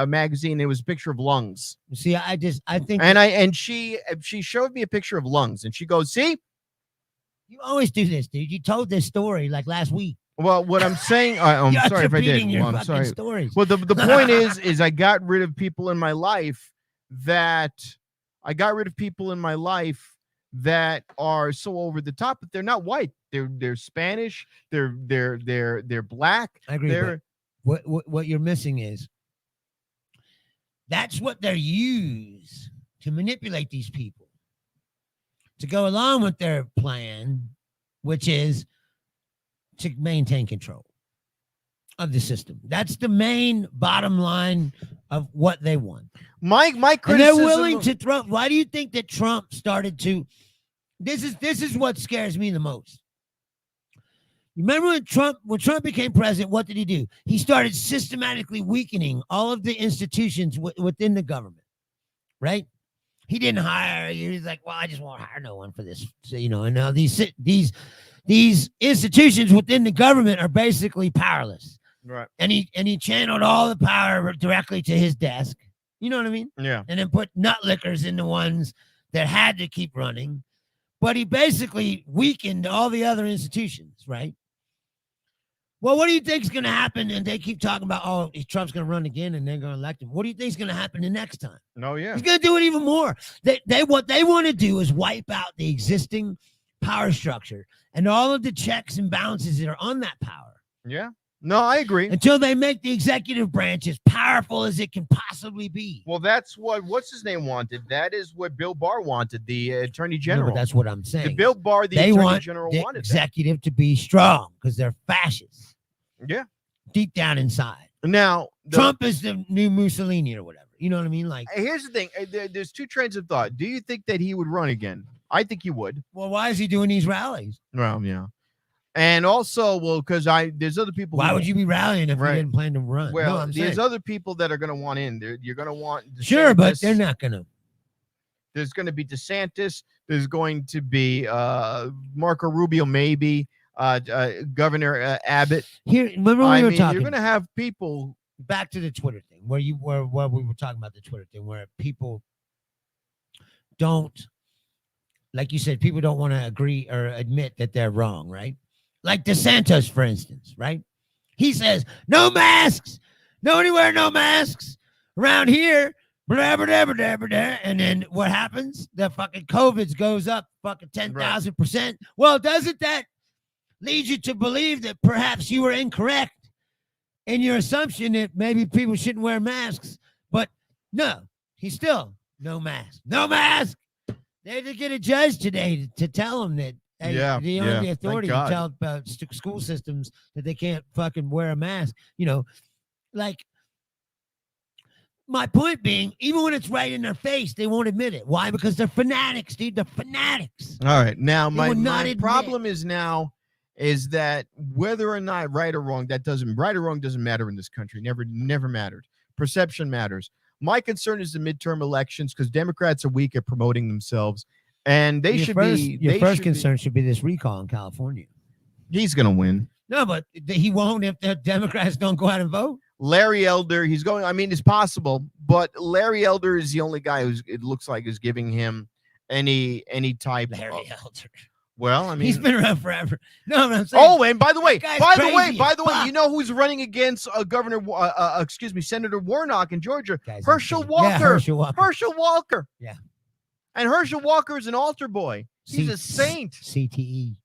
magazine. It was a picture of lungs. See, she showed me a picture of lungs, and she goes, "See, you always do this, dude. You told this story like last week." Well, what I'm saying, I'm sorry if I did. Well, I'm sorry. Stories. Well, the point is I got rid of people in my life that are so over the top, but they're not white. They're Spanish. They're black. I agree. What you're missing is That's what they're used to manipulate these people to go along with their plan, which is to maintain control of the system. That's the main bottom line of what they want. My criticism, and they're willing to throw. Why do you think that Trump started to? This is what scares me the most. You remember when Trump became president, what did he do? He started systematically weakening all of the institutions within the government, right? He didn't hire. He was like, well, I just won't hire no one for this. So, and now these institutions within the government are basically powerless. Right. And he channeled all the power directly to his desk. You know what I mean? Yeah. And then put nut lickers in the ones that had to keep running. But he basically weakened all the other institutions, right? Well, what do you think is going to happen? And they keep talking about, oh, Trump's going to run again and they're going to elect him. What do you think is going to happen the next time? No, yeah. He's going to do it even more. What they want to do is wipe out the existing power structure and all of the checks and balances that are on that power. Yeah. No, I agree. Until they make the executive branch as powerful as it can possibly be. Well, that's what's his name wanted. That is what Bill Barr wanted, the attorney general. No, but that's what I'm saying. The Bill Barr, the attorney general, wanted executive to be strong because they're fascists. Yeah. Deep down inside. Now, Trump is the new Mussolini or whatever. You know what I mean? Like, here's the thing. There's two trains of thought. Do you think that he would run again? I think he would. Well, why is he doing these rallies? Well, yeah. And also, because there's other people. Why would you be rallying if you didn't plan to run? Well, there's other people that are going to want in. You're going to want DeSantis. Sure, but they're not going to. There's going to be DeSantis. There's going to be Marco Rubio, maybe Governor Abbott. Here, remember we were talking. You're going to have people. Back to the Twitter thing, where we were talking about the Twitter thing, where people don't, like you said, people don't want to agree or admit that they're wrong, right? Like DeSantis, for instance, right? He says, no masks. Nobody wear no masks around here. Blah, blah, blah, blah, blah, blah. And then what happens? The fucking COVID goes up fucking 10,000%. Well, doesn't that lead you to believe that perhaps you were incorrect in your assumption that maybe people shouldn't wear masks? But no, he's still no mask. No mask. They had to get a judge today to tell him that they only have the authority to tell about school systems that they can't fucking wear a mask. Like, my point being, even when it's right in their face, they won't admit it. Why? Because they're fanatics, dude. They're fanatics. All right. Now, my problem is that whether or not right or wrong doesn't matter in this country. Never mattered. Perception matters. My concern is the midterm elections because Democrats are weak at promoting themselves. And they should be. Your first concern should be this recall in California. He's going to win. No, but he won't if the Democrats don't go out and vote. Larry Elder, he's going. I mean, it's possible, but Larry Elder is the only guy it looks like is giving him any type. Larry Elder. Well, I mean, he's been around forever. No, I'm saying. Oh, and by the way, you know who's running against Senator Warnock in Georgia? Herschel Walker. Yeah, Herschel Walker. Herschel Walker. Yeah. And Herschel Walker is an altar boy. He's a saint. CTE.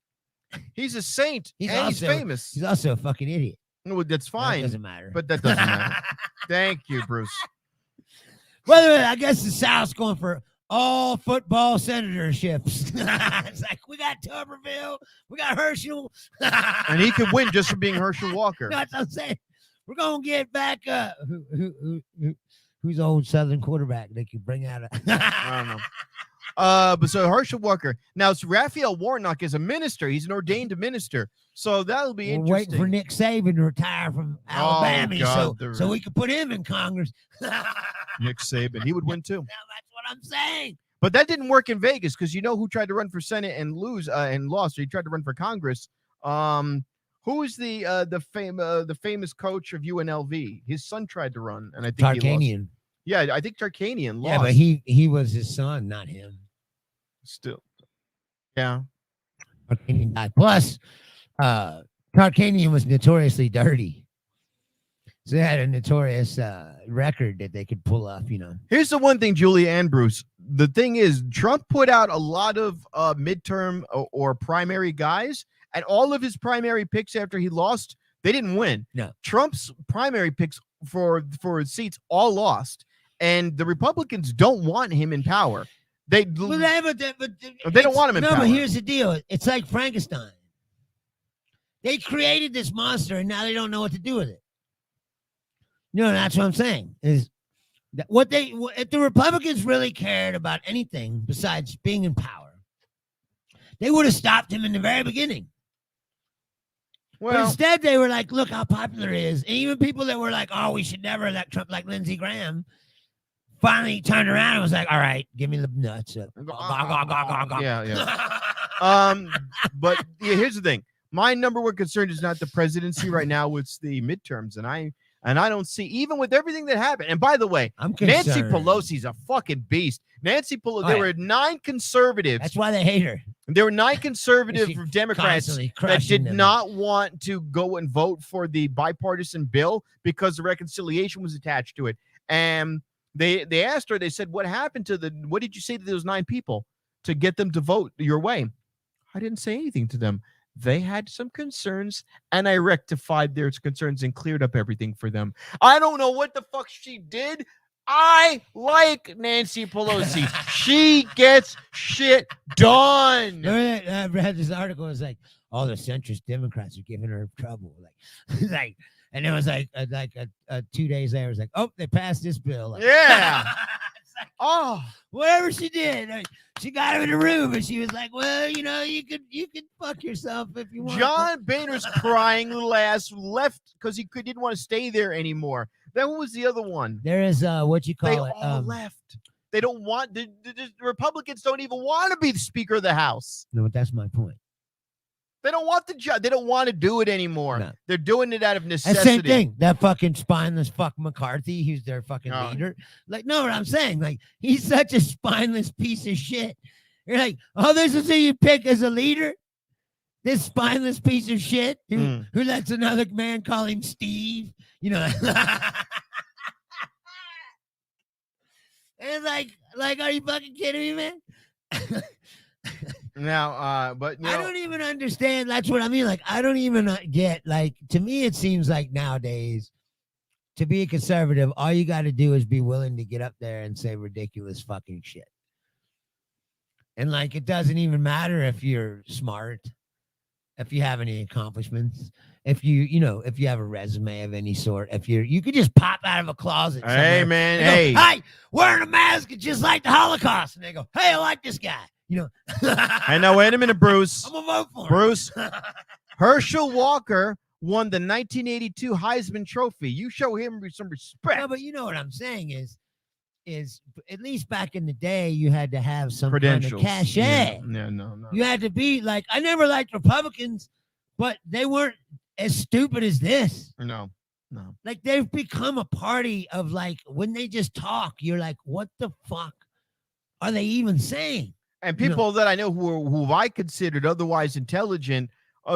He's a saint. He's famous. He's also a fucking idiot. No, that's fine. That doesn't matter. But that doesn't matter. Thank you, Bruce. Well, I guess the South's going for all football senatorships. It's like, we got Tuberville, we got Herschel. And he could win just for being Herschel Walker. That's what I'm saying. We're going to get back who's the old Southern quarterback they could bring out? I don't know. But so Herschel Walker. Now, it's Raphael Warnock is a minister. He's an ordained minister. So that'll be interesting. We're waiting for Nick Saban to retire from Alabama so we could put him in Congress. Nick Saban. He would win too. That's what I'm saying. But that didn't work in Vegas because you know who tried to run for Senate and lost. Or he tried to run for Congress. Who is the famous coach of UNLV? His son tried to run, and I think he lost. Yeah, I think Tarkanian lost. Yeah, but he was his son, not him. Still, yeah. Tarkanian died. Plus, Tarkanian was notoriously dirty. So they had a notorious record that they could pull up, Here's the one thing, Julia and Bruce. The thing is, Trump put out a lot of midterm or primary guys, and all of his primary picks after he lost, they didn't win. No. Trump's primary picks for seats all lost. and the Republicans don't want him in power. They don't want him in power. But here's the deal. It's like Frankenstein. They created this monster, and now they don't know what to do with it. That's what I'm saying. Is that if the Republicans really cared about anything besides being in power, they would have stopped him in the very beginning. Well, but instead, they were like, look how popular he is. And even people that were like, oh, we should never elect Trump, like Lindsey Graham, finally turned around and was like, all right, give me the nuts. But here's the thing. My number one concern is not the presidency right now. It's the midterms. And I don't see, even with everything that happened. And by the way, Nancy Pelosi's a fucking beast. Nancy Pelosi, there were 9 conservatives. That's why they hate her. There were 9 conservative Democrats that did not want to go and vote for the bipartisan bill because the reconciliation was attached to it. And they asked her, they said, what did you say to those 9 people to get them to vote your way? I didn't say anything to them. They had some concerns, and I rectified their concerns and cleared up everything for them. I don't know what the fuck she did. I like Nancy Pelosi. She gets shit done. I read this article. It was like, all the centrist Democrats are giving her trouble. And it was like 2 days later, it was like, oh, they passed this bill. Like, yeah. Like, whatever she did. She got him in a room, and she was like, well, you could fuck yourself if you want. John Boehner's crying, little ass, left because he didn't want to stay there anymore. Then what was the other one? There is what you call they it. All left. They don't want the Republicans don't even want to be the Speaker of the House. No, but that's my point. They don't want the job. They don't want to do it anymore. No. They're doing it out of necessity. Same thing. That fucking spineless fuck McCarthy, who's their fucking leader. Like, no, what I'm saying, like, he's such a spineless piece of shit. You're like, oh, this is who you pick as a leader? This spineless piece of shit who lets another man call him Steve? And it's like, are you fucking kidding me, man? Now, but I don't even understand. That's what I mean. Like, I don't even get, like, to me, it seems like nowadays to be a conservative, all you got to do is be willing to get up there and say ridiculous fucking shit. And like, it doesn't even matter if you're smart, if you have any accomplishments, if if you have a resume of any sort, you could just pop out of a closet. Hey, man. Hey, hey, wearing a mask is just like the Holocaust. And they go, hey, I like this guy. I know. Wait a minute, Bruce. I'm gonna vote for him. Bruce. Herschel Walker won the 1982 Heisman Trophy. You show him some respect. No, but you know what I'm saying is at least back in the day, you had to have some credentials, kind of cachet. Yeah, no. You had to be like, I never liked Republicans, but they weren't as stupid as this. No. Like, they've become a party of, like, when they just talk, you're like, what the fuck are they even saying? And people that I know who I considered otherwise intelligent,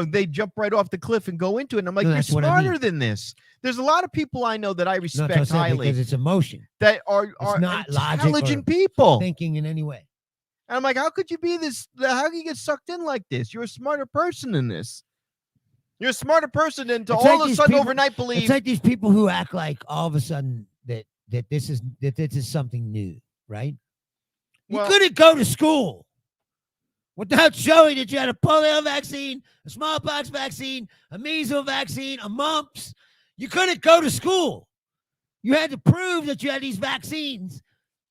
they jump right off the cliff and go into it. And I'm like, you're smarter than this. There's a lot of people I know that I respect highly because it's emotion that are not intelligent people thinking in any way. And I'm like, how could you be this? How can you get sucked in like this? You're a smarter person than this. You're a smarter person than to all of a sudden overnight believe. It's like these people who act like all of a sudden that this is something new, right? You couldn't go to school without showing that you had a polio vaccine, a smallpox vaccine, a measles vaccine, a mumps. You couldn't go to school. You had to prove that you had these vaccines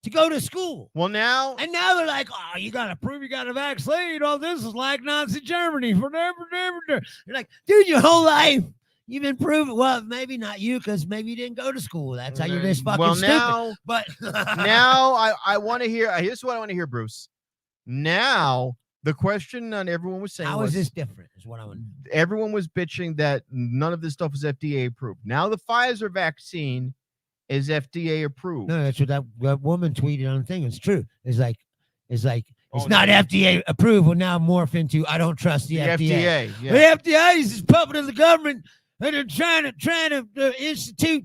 to go to school. Well, now they're like, oh, you got to prove you got a vaccine. Oh, this is like Nazi Germany forever. You're like, dude, your whole life you've been proving. Well, maybe not you, because maybe you didn't go to school. That's how you're this fucking stupid. But now I want to hear. Here's what I want to hear, Bruce. Now the question on everyone was saying, how is this different? Is what I want. Everyone was bitching that none of this stuff was FDA approved. Now the Pfizer vaccine is FDA approved. No, that's what that woman tweeted on the thing. It's true. It's like it's not FDA approved. Will now morph into I don't trust the FDA. Yeah. The FDA is just puppet of the government, and they're trying to institute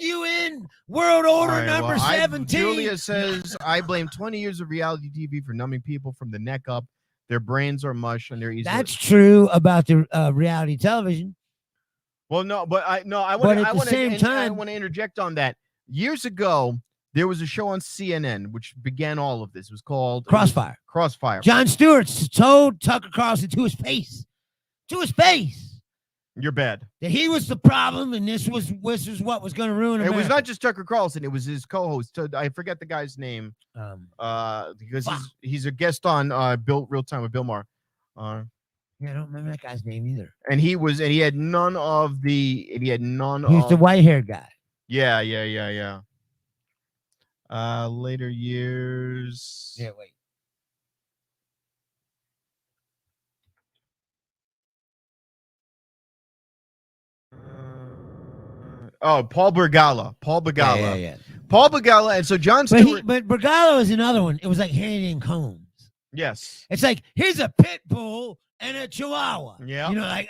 UN World Order number 17. Julia says, I blame 20 years of reality TV for numbing people from the neck up. Their brains are mush and they're easy. That's true about the reality television. Well, no, but I want to interject on that. Years ago, There was a show on CNN which began all of this. It was called Crossfire. Crossfire. Jon Stewart told Tucker Carlson to his face, You're bad. that he was the problem, and this was what was going to ruin America. It was not just Tucker Carlson. It was his co-host. I forget the guy's name. Because he's a guest on Real Time with Bill Maher. Yeah, I don't remember that guy's name either. And he had none of the. He was the white-haired guy. Yeah. Later years. Yeah, wait. Paul Bergala. Yeah. Paul Bergala, and so Jon Stewart. But Bergala was another one. It was like Hannity and Combs. Yes. It's like, here's a pit bull and a chihuahua. Yeah. You know,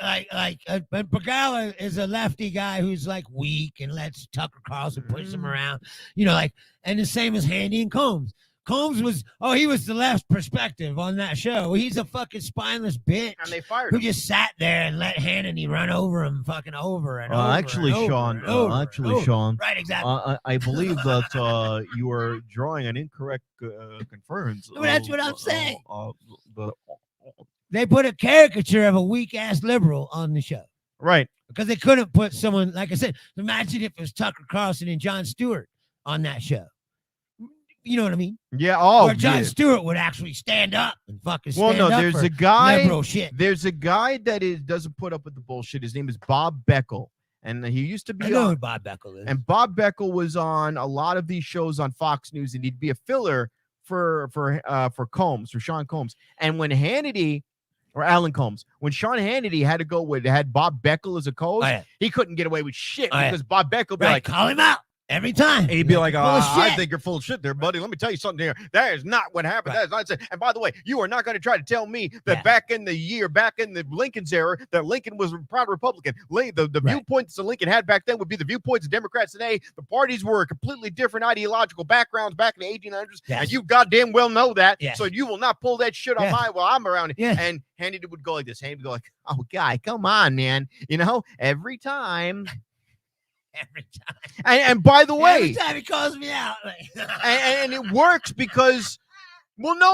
but Bergala is a lefty guy who's like weak and lets Tucker Carlson push him around. You know, like, and the same as Hannity and Combs. Combs he was the left perspective on that show. He's a fucking spineless bitch. And they fired who him. just sat there and let Hannity run over him fucking over and over. Actually, and over Sean. and over Actually, and over. Sean. Right, exactly. I believe that you are drawing an incorrect conference. Well, that's what I'm saying. The They put a caricature of a weak ass liberal on the show right. because they couldn't put someone, like I said, imagine if it was Tucker Carlson and Jon Stewart on that show. You know what I mean? Yeah. Oh, or Jon Stewart would actually stand up and fucking stand up. There's a guy. Liberal shit. There's a guy that doesn't put up with the bullshit. His name is Bob Beckel, and he used to be. I know who Bob Beckel is. And Bob Beckel was on a lot of these shows on Fox News, and he'd be a filler for Combs, for Sean Combs. And when Hannity or Alan Combs, when Sean Hannity had Bob Beckel as a co-host, he couldn't get away with shit because Bob Beckel would be like, call him out. Every time. And he'd be like, I think you're full of shit there, buddy. Let me tell you something here. That is not what happened. That is not. And by the way, you are not going to try to tell me that back in the Lincoln's era, that Lincoln was a proud Republican. The viewpoints that Lincoln had back then would be the viewpoints of Democrats today. The parties were a completely different ideological backgrounds back in the 1800s. Yes. And you goddamn well know that. Yes. So you will not pull that shit on mine while I'm around. Yes. And Hannity would go like this. Hannity would go like, oh, guy, come on, man. You know, every time. And by the way, every time he calls me out, and it works because,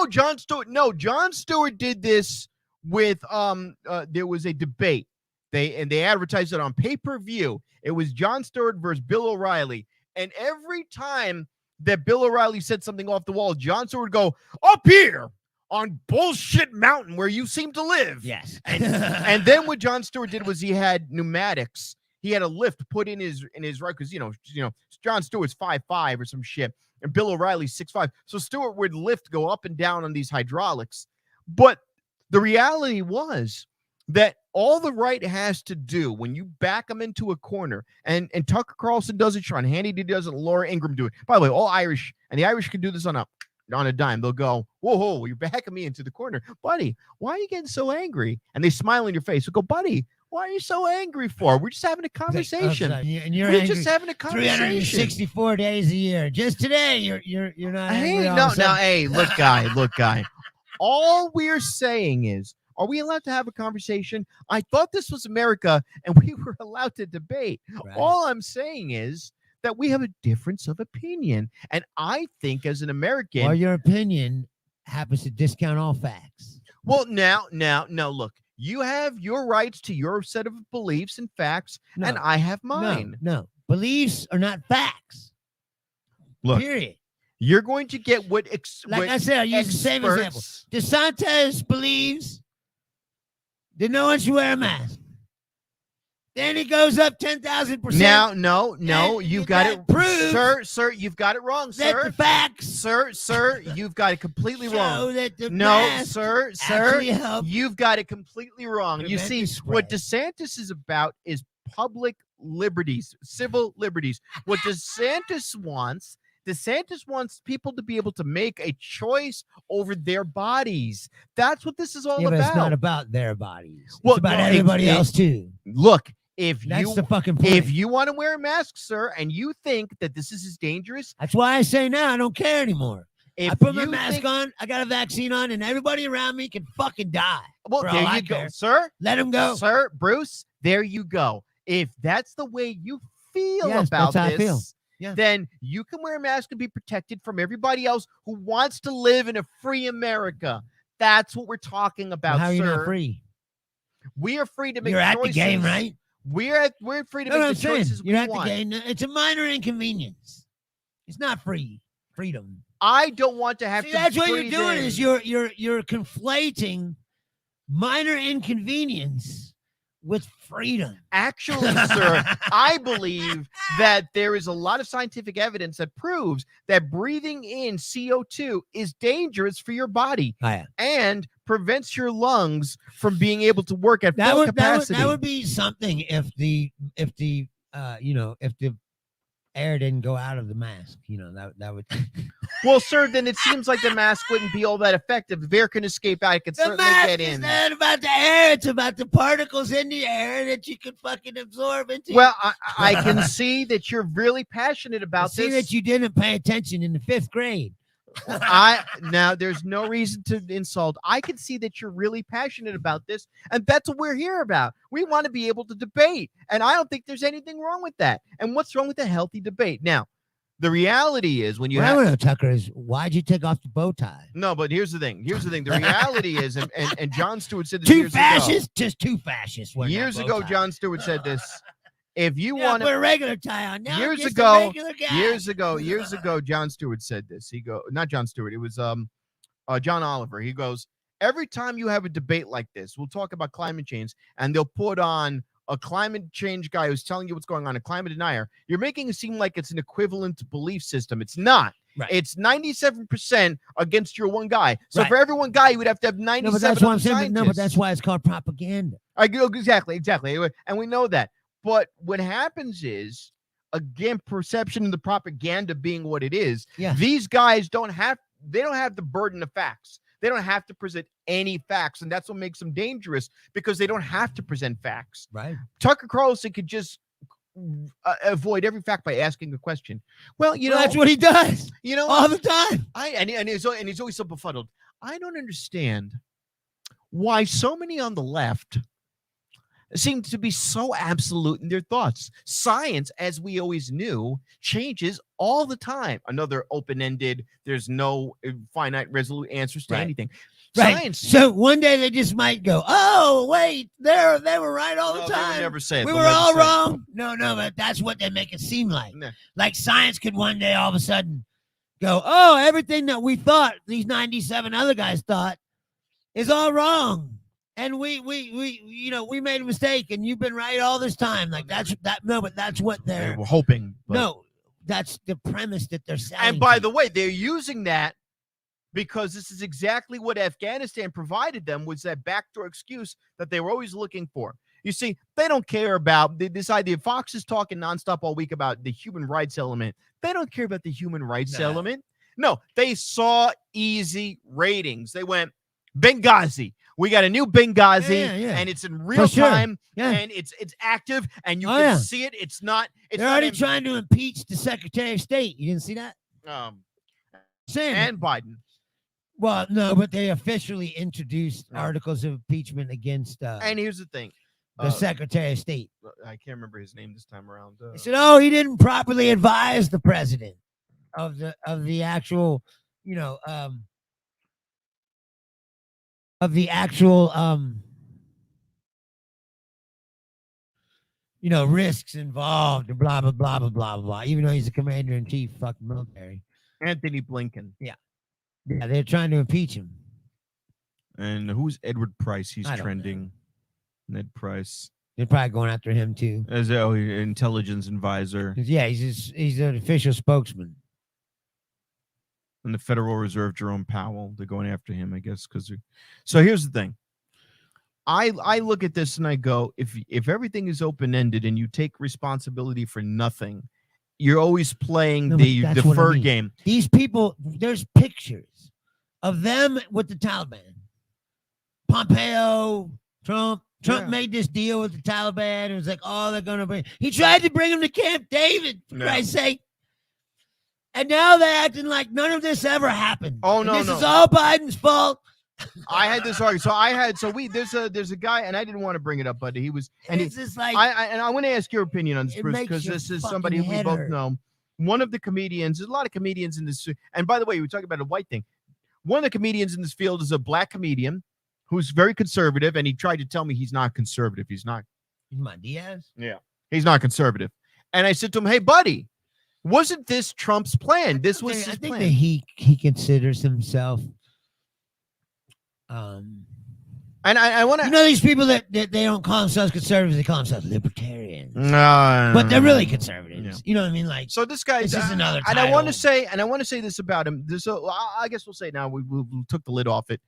Jon Stewart did this with there was a debate. They advertised it on pay-per-view. It was Jon Stewart versus Bill O'Reilly, and every time that Bill O'Reilly said something off the wall, Jon Stewart would go, up here on bullshit mountain where you seem to live. Yes. And then what Jon Stewart did was he had pneumatics. He had a lift put in his right because you know Jon Stewart's 5'5" or some shit, and Bill O'Reilly's 6'5". So Stewart would go up and down on these hydraulics. But the reality was that all the right has to do when you back him into a corner, and Tucker Carlson does it, Sean Hannity does it, Laura Ingraham do it. By the way, all Irish, and the Irish can do this on a dime. They'll go, whoa, you're backing me into the corner, buddy. Why are you getting so angry? And they smile in your face. They'll go, buddy. Why are you so angry for? We're just having a conversation. And you're We're just having a conversation. 364 days a year. Just today, you're not angry. Hey, look, guy. All we're saying is, are we allowed to have a conversation? I thought this was America, and we were allowed to debate. Right. All I'm saying is that we have a difference of opinion, and I think as an American, well, your opinion happens to discount all facts. Well, now, look. You have your rights to your set of beliefs and facts, and I have mine. No. Beliefs are not facts. Look, period. You're going to get what I said, I use the same example. DeSantis believes that no one should wear a mask. Then he goes up 10,000%. Now, no, you've got it, proved, sir. You've got it wrong, that sir. The facts, sir, you've got it completely wrong. That the sir, you've got it completely wrong. You see, what DeSantis is about is public liberties, civil liberties. What DeSantis wants people to be able to make a choice over their bodies. That's what this is all about. It's not about their bodies. It's about everybody else too. Look, that's the fucking point. If you want to wear a mask, sir, and you think that this is as dangerous, that's why I say now I don't care anymore. I put my mask on, I got a vaccine on, and everybody around me can fucking die. Well, there you go, sir. Let them go, sir. Bruce, there you go. If that's the way you feel about this, then you can wear a mask and be protected from everybody else who wants to live in a free America. That's what we're talking about, How are you sir. not free? We are free to make You're choices. at the game, right? We're free to make the choices You're we at want. the game. It's a minor inconvenience. It's not free. Freedom. I don't want to have See, to. that's what you're breathe doing in. is you're conflating minor inconvenience with freedom. Actually, sir, I believe that there is a lot of scientific evidence that proves that breathing in CO2 is dangerous for your body and prevents your lungs from being able to work at full capacity. That would be something if the air didn't go out of the mask. That would. Well, sir, then it seems like the mask wouldn't be all that effective. If air can escape out, it can certainly get in. It's not about the air. It's about the particles in the air that you can fucking absorb into. Well, I can see that you're really passionate about this. See that you didn't pay attention in the 5th grade. Now there's no reason to insult. I can see that you're really passionate about this, and that's what we're here about. We want to be able to debate, and I don't think there's anything wrong with that. And what's wrong with a healthy debate? Now, the reality is when you I don't know, Tucker, is why'd you take off the bow tie? No, but here's the thing. The reality is, and John Stewart said this just two fascists. Years ago, John Stewart said this. If you want to put a regular tie on now, years ago, John Stewart said this. Not John Stewart. It was John Oliver. He goes, every time you have a debate like this, we'll talk about climate change, and they'll put on a climate change guy who's telling you what's going on, a climate denier. You're making it seem like it's an equivalent belief system. It's not. Right. It's 97% against your one guy. So for every one guy, you would have to have 97. No, but that's what I'm saying. No, but that's why it's called propaganda. Exactly. And we know that. But what happens is, again, perception and the propaganda being what it is, these guys don't have the burden of facts. They don't have to present any facts, and that's what makes them dangerous, because they don't have to present facts. Right. Tucker Carlson could just avoid every fact by asking a question. Well, that's what he does. All the time. And he's always so befuddled. I don't understand why so many on the left seem to be so absolute in their thoughts. Science, as we always knew, changes all the time. Another open-ended, there's no finite resolute answers to anything. Right. Science. So one day they just might go, oh, wait, they were right all the time. They would never say it. We were all wrong. No, but that's what they make it seem like. Nah. Like science could one day all of a sudden go, oh, everything that we thought, these 97 other guys thought, is all wrong. And we made a mistake, and you've been right all this time. Like that's what they were hoping. No, that's the premise that they're selling. And by the way, they're using that because this is exactly what Afghanistan provided them, was that backdoor excuse that they were always looking for. You see, they don't care about this idea. Fox is talking nonstop all week about the human rights element. They don't care about the human rights element. No, they saw easy ratings. They went, Benghazi. We got a new Benghazi, and it's in real time, and it's active, and you can see it. It's not. They're already trying to impeach the Secretary of State. You didn't see that? And Biden. Well, no, but they officially introduced articles of impeachment against. And here's the thing: the Secretary of State. I can't remember his name this time around. They said, "Oh, he didn't properly advise the president of the actual, risks involved, and blah blah blah blah blah blah. Even though he's the commander in chief, fucking military." Anthony Blinken. Yeah, they're trying to impeach him. And who's Edward Price? He's trending. Ned Price. They're probably going after him too. As an intelligence advisor. Yeah, he's an official spokesman. And the Federal Reserve, Jerome Powell, they're going after him, I guess, because. So here's the thing. I look at this and I go, if everything is open-ended and you take responsibility for nothing, you're always playing the defer game. These people, there's pictures of them with the Taliban. Pompeo, Trump made this deal with the Taliban. It was like, oh, they're going to bring. He tried to bring them to Camp David, for Christ's sake. And now they're acting like none of this ever happened. Oh, no, This is all Biden's fault. I had this argument. There's a guy, and I didn't want to bring it up, but he was, and it's just like, I want to ask your opinion on this, Bruce, because this is somebody we both know. one of the comedians, there's a lot of comedians in this. And by the way, we were talking about a white thing. One of the comedians in this field is a black comedian who's very conservative, and he tried to tell me he's not conservative. He's not. Come on, Diaz. Yeah. He's not conservative. And I said to him, hey, buddy, wasn't this Trump's plan? This was his I think plan. that he considers himself. And I want to. You know these people that they don't call themselves conservatives, they call themselves libertarians. No, But they're really conservatives. Yeah. You know what I mean? Like, so this guy. this is another And I want to title. say this about him. I guess we'll say it now. We took the lid off it.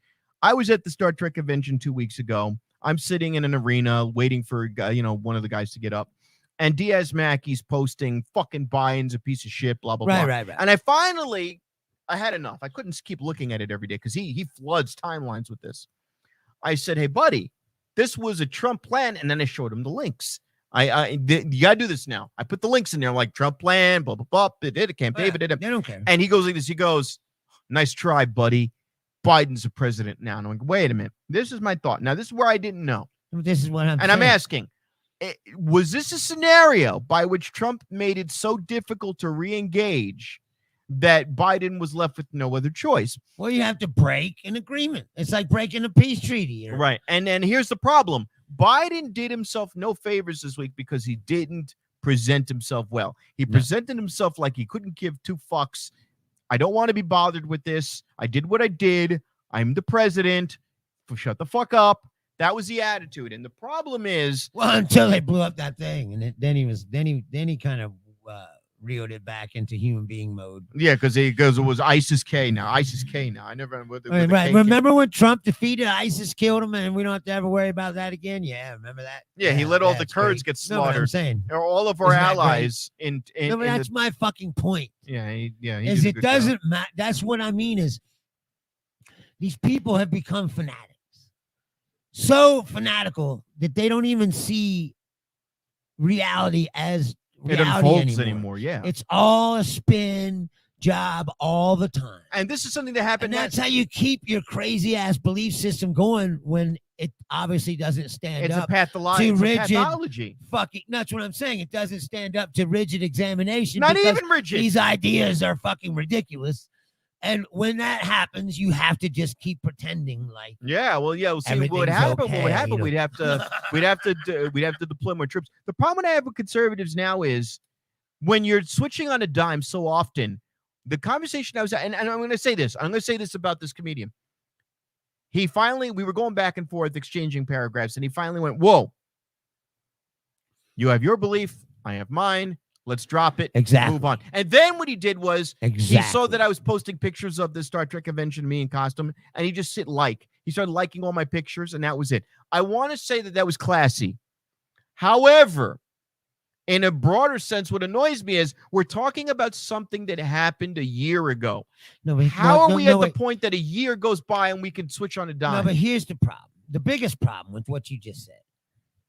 I was at the Star Trek convention 2 weeks ago. I'm sitting in an arena waiting for one of the guys to get up, and Diaz Mackey's posting fucking Biden's a piece of shit, blah blah blah. Right. And I had enough. I couldn't keep looking at it every day because he floods timelines with this. I said, hey, buddy, this was a Trump plan. And then I showed him the links. You got to do this now. I put the links in there like Trump plan, blah, blah, blah. They did a campaign. They don't care. And he goes like this. He goes, nice try, buddy. Biden's the president now. And I'm like, wait a minute. This is my thought. Now, this is where I didn't know. This is what I'm And I'm asking, was this a scenario by which Trump made it so difficult to re-engage that Biden was left with no other choice? Well, you have to break an agreement. It's like breaking a peace treaty. Right. And then here's the problem. Biden did himself no favors this week because he didn't present himself well. He presented himself like he couldn't give two fucks. I don't want to be bothered with this. I did what I did. I'm the president. Shut the fuck up. That was the attitude. And the problem is, well, until they blew up that thing, and then he kind of reeled it back into human being mode. yeah, because it was ISIS K now. I never right. Remember when Trump defeated ISIS, killed him, and we don't have to ever worry about that again? Yeah, remember that? Yeah, he let all the Kurds get slaughtered. I'm saying, or all of our allies in no, but that's my fucking point. Yeah, is it doesn't matter. That's what I mean. Is these people have become fanatics, so fanatical that they don't even see reality as it unfolds anymore. Yeah, it's all a spin job all the time. And this is something that happened. And that's how you keep your crazy ass belief system going when it obviously doesn't stand it's up a to rigid pathology. Fucking, that's what I'm saying. It doesn't stand up to rigid examination. Not because even rigid. These ideas are fucking ridiculous. And when that happens, you have to just keep pretending like We'll see what would happen. Okay, what would happen? We'd have to deploy more troops. The problem I have with conservatives now is when you're switching on a dime so often. The conversation I was at, and I'm going to say this. I'm going to say this about this comedian. We were going back and forth exchanging paragraphs, and he finally went, whoa. You have your belief. I have mine. Let's drop it. Exactly. Move on. And then what he did was he saw that I was posting pictures of the Star Trek convention, me in costume, and he just he started liking all my pictures, and that was it. I want to say that was classy. However, in a broader sense, what annoys me is we're talking about something that happened a year ago. How are we at the point that a year goes by and we can switch on a dime? No, but here's the problem. The biggest problem with what you just said.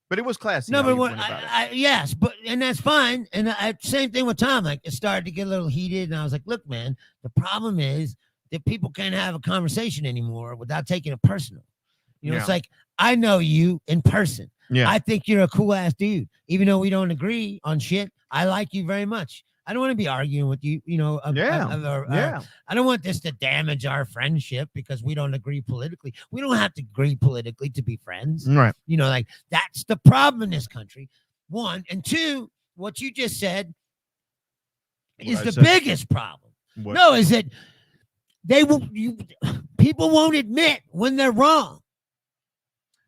But it was classy. No, but yes, and that's fine. And same thing with Tom. Like, it started to get a little heated, and I was like, look, man, the problem is that people can't have a conversation anymore without taking it personal. It's like, I know you in person. Yeah. I think you're a cool ass dude. Even though we don't agree on shit, I like you very much. I don't want to be arguing with you, I don't want this to damage our friendship because we don't agree politically. We don't have to agree politically to be friends. Right. Like, that's the problem in this country. One. And two, what you just said is the biggest problem. What? No, is that people won't admit when they're wrong.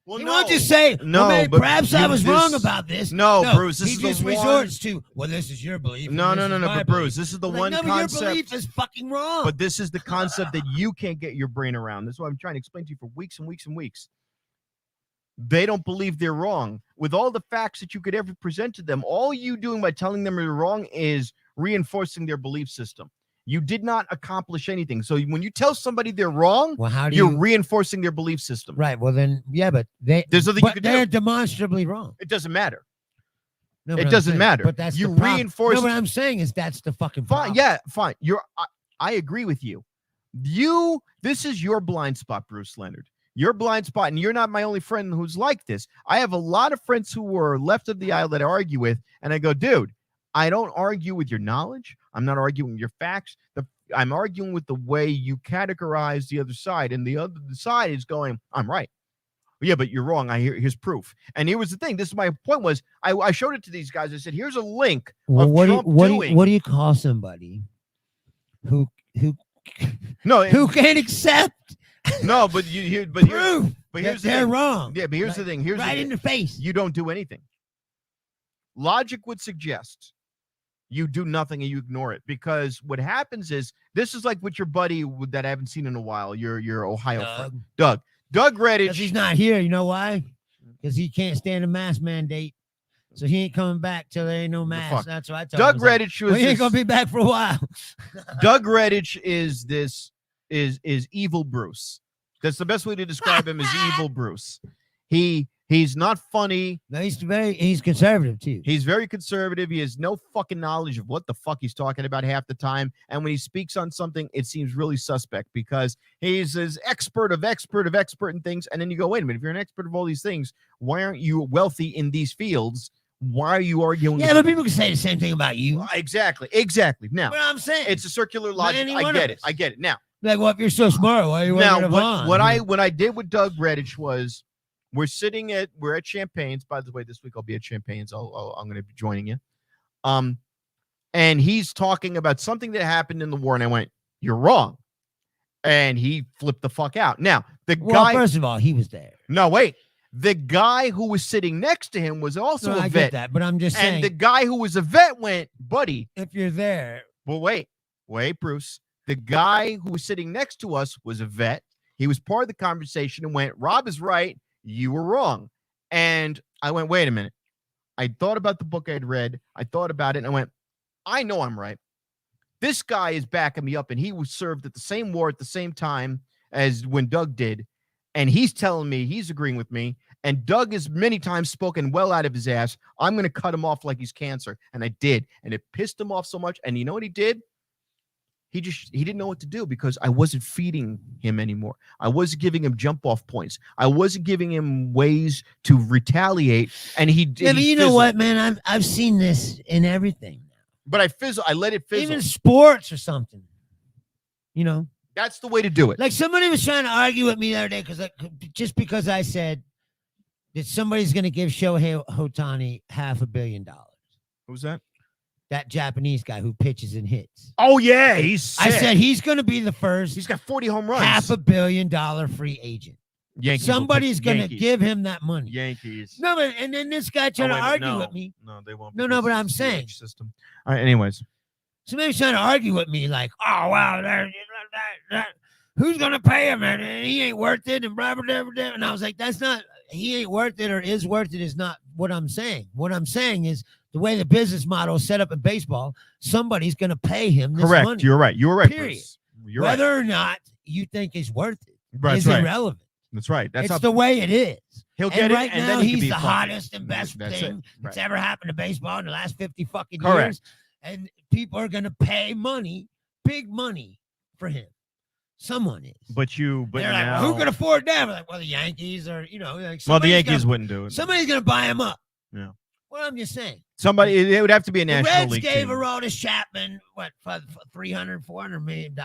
Well, he won't just say, no, but perhaps I was wrong about this. No, Bruce, this he is just the resorts to, well, this is your belief. No, but Bruce, this is the one concept. Your belief is fucking wrong. But this is the concept that you can't get your brain around. This is what I'm trying to explain to you for weeks and weeks and weeks. They don't believe they're wrong. With all the facts that you could ever present to them, all you doing by telling them they're wrong is reinforcing their belief system. You did not accomplish anything. So when you tell somebody they're wrong, you're reinforcing their belief system. Right. Well, then, yeah, but there's nothing you can do. They're demonstrably wrong. It doesn't matter. No, it doesn't matter. But that's you reinforce. No, what I'm saying is that's the fucking problem. Fine. Yeah, fine. I agree with you. This is your blind spot, Bruce Leonard. Your blind spot, and you're not my only friend who's like this. I have a lot of friends who are left of the aisle that I argue with, and I go, dude, I don't argue with your knowledge. I'm not arguing with your facts. I'm arguing with the way you categorize the other side, and the other side is going, I'm right. Yeah, but you're wrong. Here's proof. And here was the thing. This is my point was I showed it to these guys. I said, here's a link of Trump doing. What do you call somebody who no who can't accept? No, but proof. But here's they're wrong. Yeah, but here's the thing. Here's right in the face. You don't do anything. Logic would suggest you do nothing and you ignore it, because what happens is this is like with your buddy that I haven't seen in a while. Your Ohio friend, Doug Redditch. Because he's not here. You know why? Because he can't stand a mask mandate. So he ain't coming back till there ain't no mask. That's what I told Doug him. Redditch was. He ain't gonna be back for a while. Doug Redditch is evil Bruce. That's the best way to describe him, is evil Bruce. He's not funny. No, he's conservative too. He's very conservative. He has no fucking knowledge of what the fuck he's talking about half the time. And when he speaks on something, it seems really suspect, because he's his expert in things. And then you go, wait a minute, if you're an expert of all these things, why aren't you wealthy in these fields? Why are you arguing? Yeah, but people can say the same thing about you. Exactly. Now, what I'm saying, it's a circular logic. I get it. Now, like, well, if you're so smart, why are you now what I did with Doug Redditch was, we're at Champagne's. By the way, this week I'll be at Champagne's. I'm going to be joining you. And he's talking about something that happened in the war, and I went, "You're wrong," and he flipped the fuck out. Now, guy. First of all, he was there. No, wait. The guy who was sitting next to him was also a vet. I get that, but I'm just saying. And the guy who was a vet went, "Buddy, if you're there." Well, wait, Bruce. The guy who was sitting next to us was a vet. He was part of the conversation and went, "Rob is right. You were wrong." And I went, wait a minute. I thought about the book I'd read. I thought about it, and I went, I know I'm right. This guy is backing me up, and he was served at the same war at the same time as when Doug did. And he's telling me, he's agreeing with me. And Doug has many times spoken well out of his ass. I'm going to cut him off like he's cancer. And I did. And it pissed him off so much. And you know what he did? He didn't know what to do, because I wasn't feeding him anymore. I wasn't giving him jump off points. I wasn't giving him ways to retaliate. And he did. Yeah, but you know what, man? I've seen this in everything now. But I let it fizzle. Even sports or something. You know? That's the way to do it. Like, somebody was trying to argue with me the other day just because I said that somebody's going to give Shohei Ohtani $500 million. Who's that? That Japanese guy who pitches and hits. Oh, yeah. He's sick. I said he's going to be the first. He's got 40 home runs. $500 million free agent. Yankees. Somebody's going to give him that money. Yankees. No, but and then this guy trying to argue with me. No, they won't. No, but I'm saying. System. All right, anyways. Somebody's trying to argue with me like, oh, wow, who's going to pay him? And he ain't worth it. And blah, blah, blah, blah. And I was like, that's not, he ain't worth it or is worth it is not what I'm saying. What I'm saying is, the way the business model is set up in baseball, somebody's going to pay him this Correct. money. You're right. You're right. Period. You're Whether right. or not you think he's worth it is irrelevant. That's right. It's the way it is. He'll get right it, and now then he's the hottest and best thing that's ever happened to baseball in the last 50 fucking Correct. years. And people are going to pay money, big money, for him. Someone is. But they're now, like, who can afford that? We're like, well, the Yankees or, like, well, the Yankees wouldn't do it. Somebody's going to buy him up. Yeah. Well, I'm just saying. It would have to be a national Reds league gave team. Aroldis Chapman for $300-400 million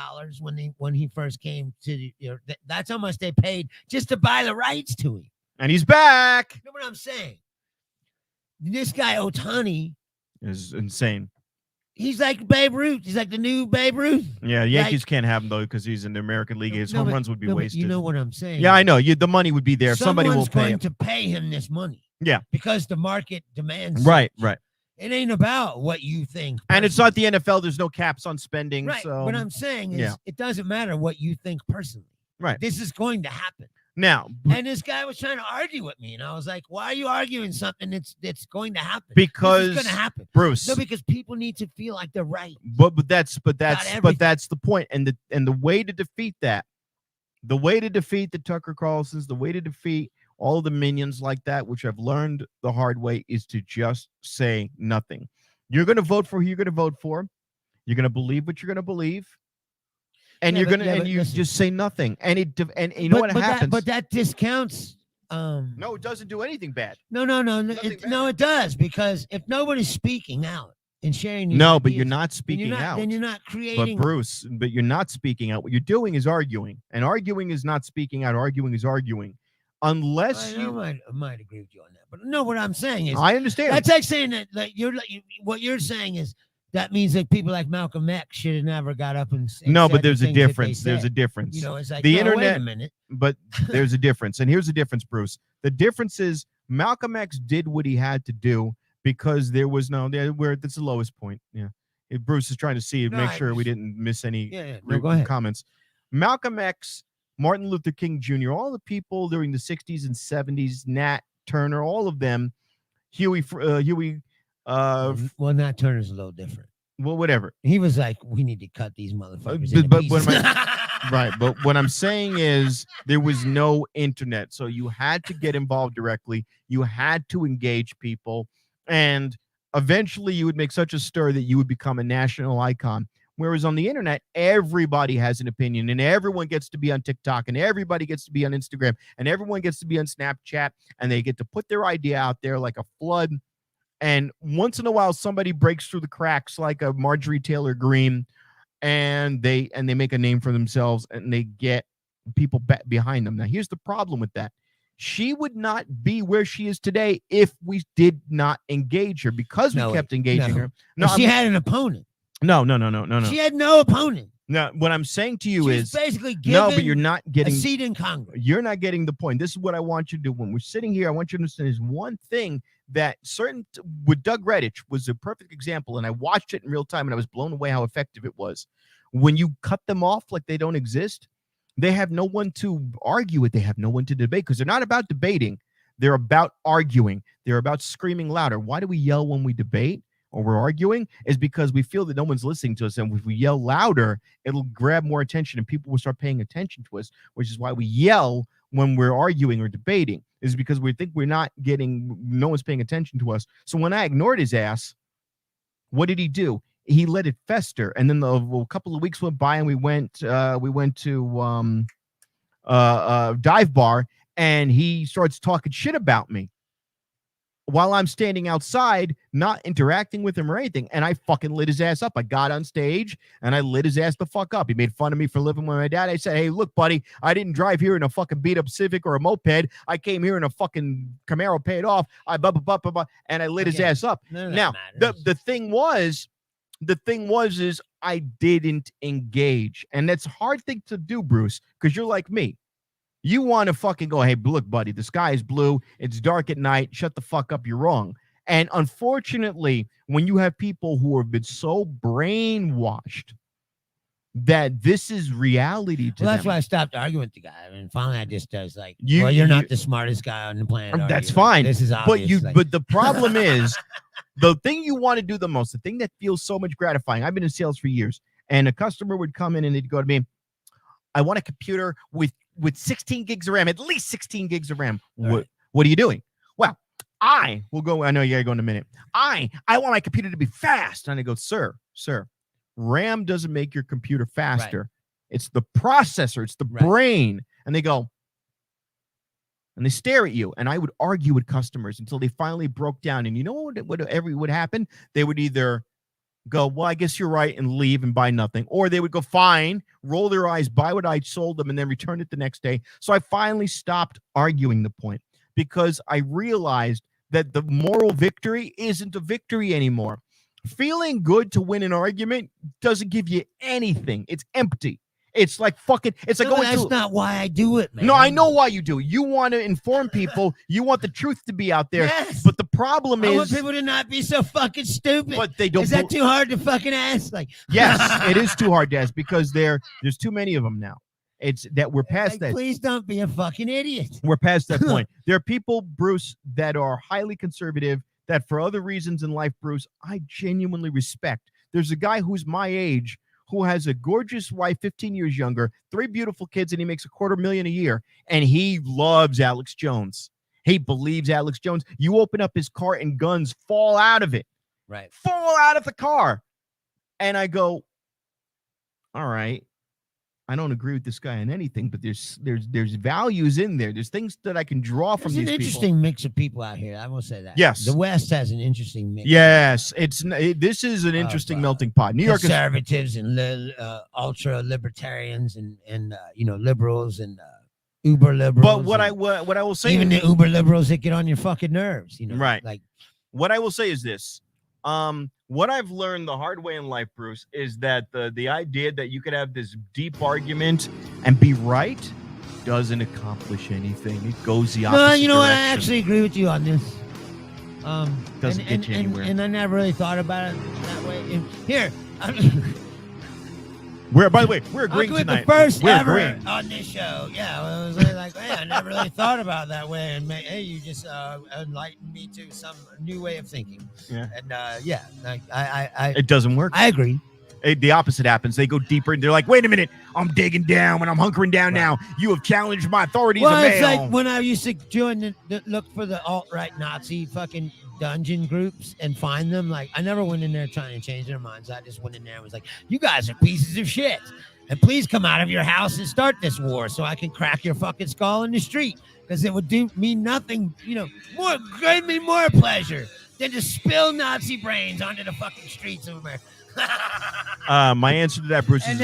when he first came to that's how much they paid just to buy the rights to him. And he's back. You know what I'm saying? This guy Ohtani is insane. He's like Babe Ruth. He's like the new Babe Ruth. Yeah, Yankees can't have him though because he's in the American League. His home runs would be wasted. You know what I'm saying? Yeah, I know. The money would be there. Somebody will pay going him. to pay him this money. Yeah, because the market demands. Right. It ain't about what you think. And it's not the NFL. There's no caps on spending. Right. So what I'm saying is it doesn't matter what you think personally. Right. This is going to happen. Now. And this guy was trying to argue with me. And I was like, why are you arguing something that's going to happen? Because it's going to happen. Bruce. No, because people need to feel like they're right. But that's the point. And the way to defeat that, the way to defeat the Tucker Carlsons, the way to defeat all the minions like that, which I've learned the hard way, is to just say nothing. You're going to vote for who you're going to vote for. You're going to believe what you're going to believe. And you just say nothing. And you know what happens? But that discounts. No, it doesn't do anything bad. No, it does. Because if nobody's speaking out, and sharing these No, but ideas. you're not Then speaking out. Then you're not But creating. Bruce, but you're not speaking out. What you're doing is arguing, and arguing is not speaking out. Arguing is arguing, unless I might agree with you on that, but no. What I'm saying is, I understand. that's like saying that what you're saying is that means that people like Malcolm X should have never got up and No, said but there's the a things that they difference. There's a said. difference. You know, it's like The no, internet- Wait a minute. But there's a difference, and here's the difference, Bruce. The difference is Malcolm X did what he had to do because there was where that's the lowest point. Yeah, if Bruce is trying to see, No, make I sure we just- didn't miss any No, go ahead. comments. Malcolm X, Martin Luther King Jr., all the people during the 60s and 70s, Nat Turner, all of them, Huey, Well, Nat Turner's a little different. well, whatever. He was like, we need to cut these motherfuckers but- into but what pieces. Right, but what I'm saying is there was no internet, so you had to get involved directly. You had to engage people, and eventually you would make such a stir that you would become a national icon. Whereas on the internet, everybody has an opinion, and everyone gets to be on TikTok, and everybody gets to be on Instagram, and everyone gets to be on Snapchat, and they get to put their idea out there like a flood. And once in a while, somebody breaks through the cracks like a Marjorie Taylor Greene, and they make a name for themselves, and they get people behind them. Now, here's the problem with that. She would not be where she is today if we did not engage her, because we kept engaging her. No, she had an opponent. No. She had no opponent. No, what I'm saying to you She's is basically given no, but you're not getting a seat in Congress. You're not getting the point. This is what I want you to do. When we're sitting here, I want you to understand there's one thing that with Doug Redditch was a perfect example, and I watched it in real time, and I was blown away how effective it was. When you cut them off like they don't exist, they have no one to argue with. They have no one to debate, because they're not about debating. They're about arguing. They're about screaming louder. Why do we yell when we debate or we're arguing? Is because we feel that no one's listening to us, and if we yell louder, it'll grab more attention and people will start paying attention to us, which is why we yell when we're arguing or debating, is because we think no one's paying attention to us. So when I ignored his ass, what did he do? He let it fester, and then a couple of weeks went by, and we went to dive bar, and he starts talking shit about me while I'm standing outside, not interacting with him or anything. And I fucking lit his ass up. I got on stage and I lit his ass the fuck up. He made fun of me for living with my dad. I said, hey, look, buddy, I didn't drive here in a fucking beat up Civic or a moped. I came here in a fucking Camaro paid off. And I lit his ass up. Now, the thing was is I didn't engage. And that's a hard thing to do, Bruce, because you're like me. You want to fucking go, hey, look, buddy, the sky is blue. It's dark at night. Shut the fuck up. You're wrong. And unfortunately, when you have people who have been so brainwashed that this is reality to them. That's why I stopped arguing with the guy. I mean, finally, I just was like, you're not the smartest guy on the planet. That's fine. This is obvious. But the problem is, the thing you want to do the most, the thing that feels so much gratifying. I've been in sales for years, and a customer would come in and they'd go to me, I want a computer with 16 gigs of RAM, at least 16 gigs of RAM. What are you doing? Well, I know you gotta go in a minute. I want my computer to be fast. And I go, sir, RAM doesn't make your computer faster. Right. It's the processor, it's the brain. And they go, and they stare at you. And I would argue with customers until they finally broke down. And you know what would happen? They would either go, well, I guess you're right, and leave and buy nothing. Or they would go, fine, roll their eyes, buy what I sold them, and then return it the next day. So I finally stopped arguing the point, because I realized that the moral victory isn't a victory anymore. Feeling good to win an argument doesn't give you anything. It's empty. It's like fucking, it's like that's not why I do it, man. No, I know why you do it. You want to inform people. You want the truth to be out there. Yes. But the problem is, I want people to not be so fucking stupid. But they don't. Is that too hard to fucking ask? Like, yes, it is too hard to ask, because there's too many of them now. It's that we're past that. Please don't be a fucking idiot. We're past that point. There are people, Bruce, that are highly conservative, that for other reasons in life, Bruce, I genuinely respect. There's a guy who's my age who has a gorgeous wife, 15 years younger, 3 beautiful kids, and he makes $250,000 a year, and he loves Alex Jones. He believes Alex Jones. You open up his car and guns fall out of it. Right. Fall out of the car. And I go, all right. I don't agree with this guy on anything, but there's values in there. There's things that I can draw from There's these an people. interesting mix of people out here. I will say that. Yes. The West has an interesting mix. Yes, this is an interesting melting pot. New York is conservatives and ultra libertarians and liberals and uber liberals. But what I will say, even the uber liberals that get on your fucking nerves, right? Like, what I will say is this: what I've learned the hard way in life, Bruce, is that the idea that you could have this deep argument and be right doesn't accomplish anything. It goes the opposite direction. I actually agree with you on this. Doesn't get you anywhere. And I never really thought about it that way. And here, by the way, we're agreeing tonight. The first we're ever agreeing on this show. Yeah, I was really like, I never really thought about it that way. And hey, you just enlightened me to some new way of thinking. Yeah. And I it doesn't work. I agree. The opposite happens. They go deeper and they're like, wait a minute, I'm digging down and I'm hunkering down now. You have challenged my authority as a male. It's like when I used to join look for the alt-right Nazi fucking dungeon groups and find them. Like, I never went in there trying to change their minds. I just went in there and was like, you guys are pieces of shit. And please come out of your house and start this war so I can crack your fucking skull in the street. Because it would do me nothing, gave me more pleasure than to spill Nazi brains onto the fucking streets of America. My answer to that, Bruce, and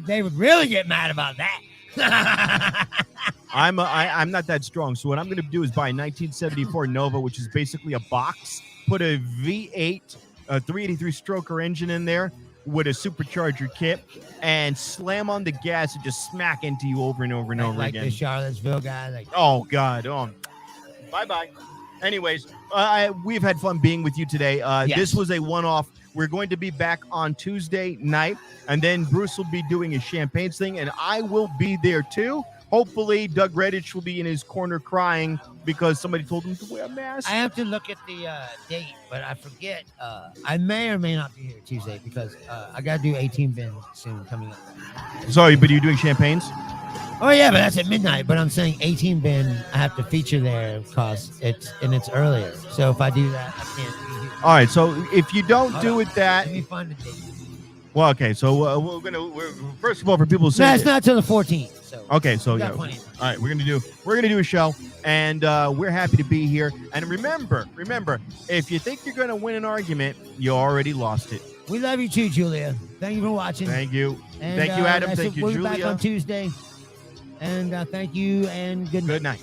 they would really get mad about that. I'm not that strong, so what I'm going to do is buy a 1974 Nova, which is basically a box, put a V8 383 stroker engine in there with a supercharger kit, and slam on the gas and just smack into you over and over and over again. Like the Charlottesville guy. Oh God! Bye. Anyways, we've had fun being with you today. Yes. This was a one-off. We're going to be back on Tuesday night, and then Bruce will be doing his champagne thing, and I will be there too. Hopefully, Doug Redditch will be in his corner crying because somebody told him to wear a mask. I have to look at the date, but I forget. I may or may not be here Tuesday because I got to do 18 bins soon coming up. Sorry, but are you doing champagnes? Oh, yeah, but that's at midnight. But I'm saying 18 bin, I have to feature there because it's earlier. So if I do that, I can't be here. All right, so if you don't do it that... Let me find the date. Well, okay, so we're first of all, for people who say... No, it's not till the 14th. So okay, so yeah. All right, we're gonna do a show, and we're happy to be here. And remember, if you think you're gonna win an argument, you already lost it. We love you too, Julia. Thank you for watching. Thank you. And, Thank you, Adam. Thank you, we'll Julia. We'll be back on Tuesday. And thank you, and good night. Good night.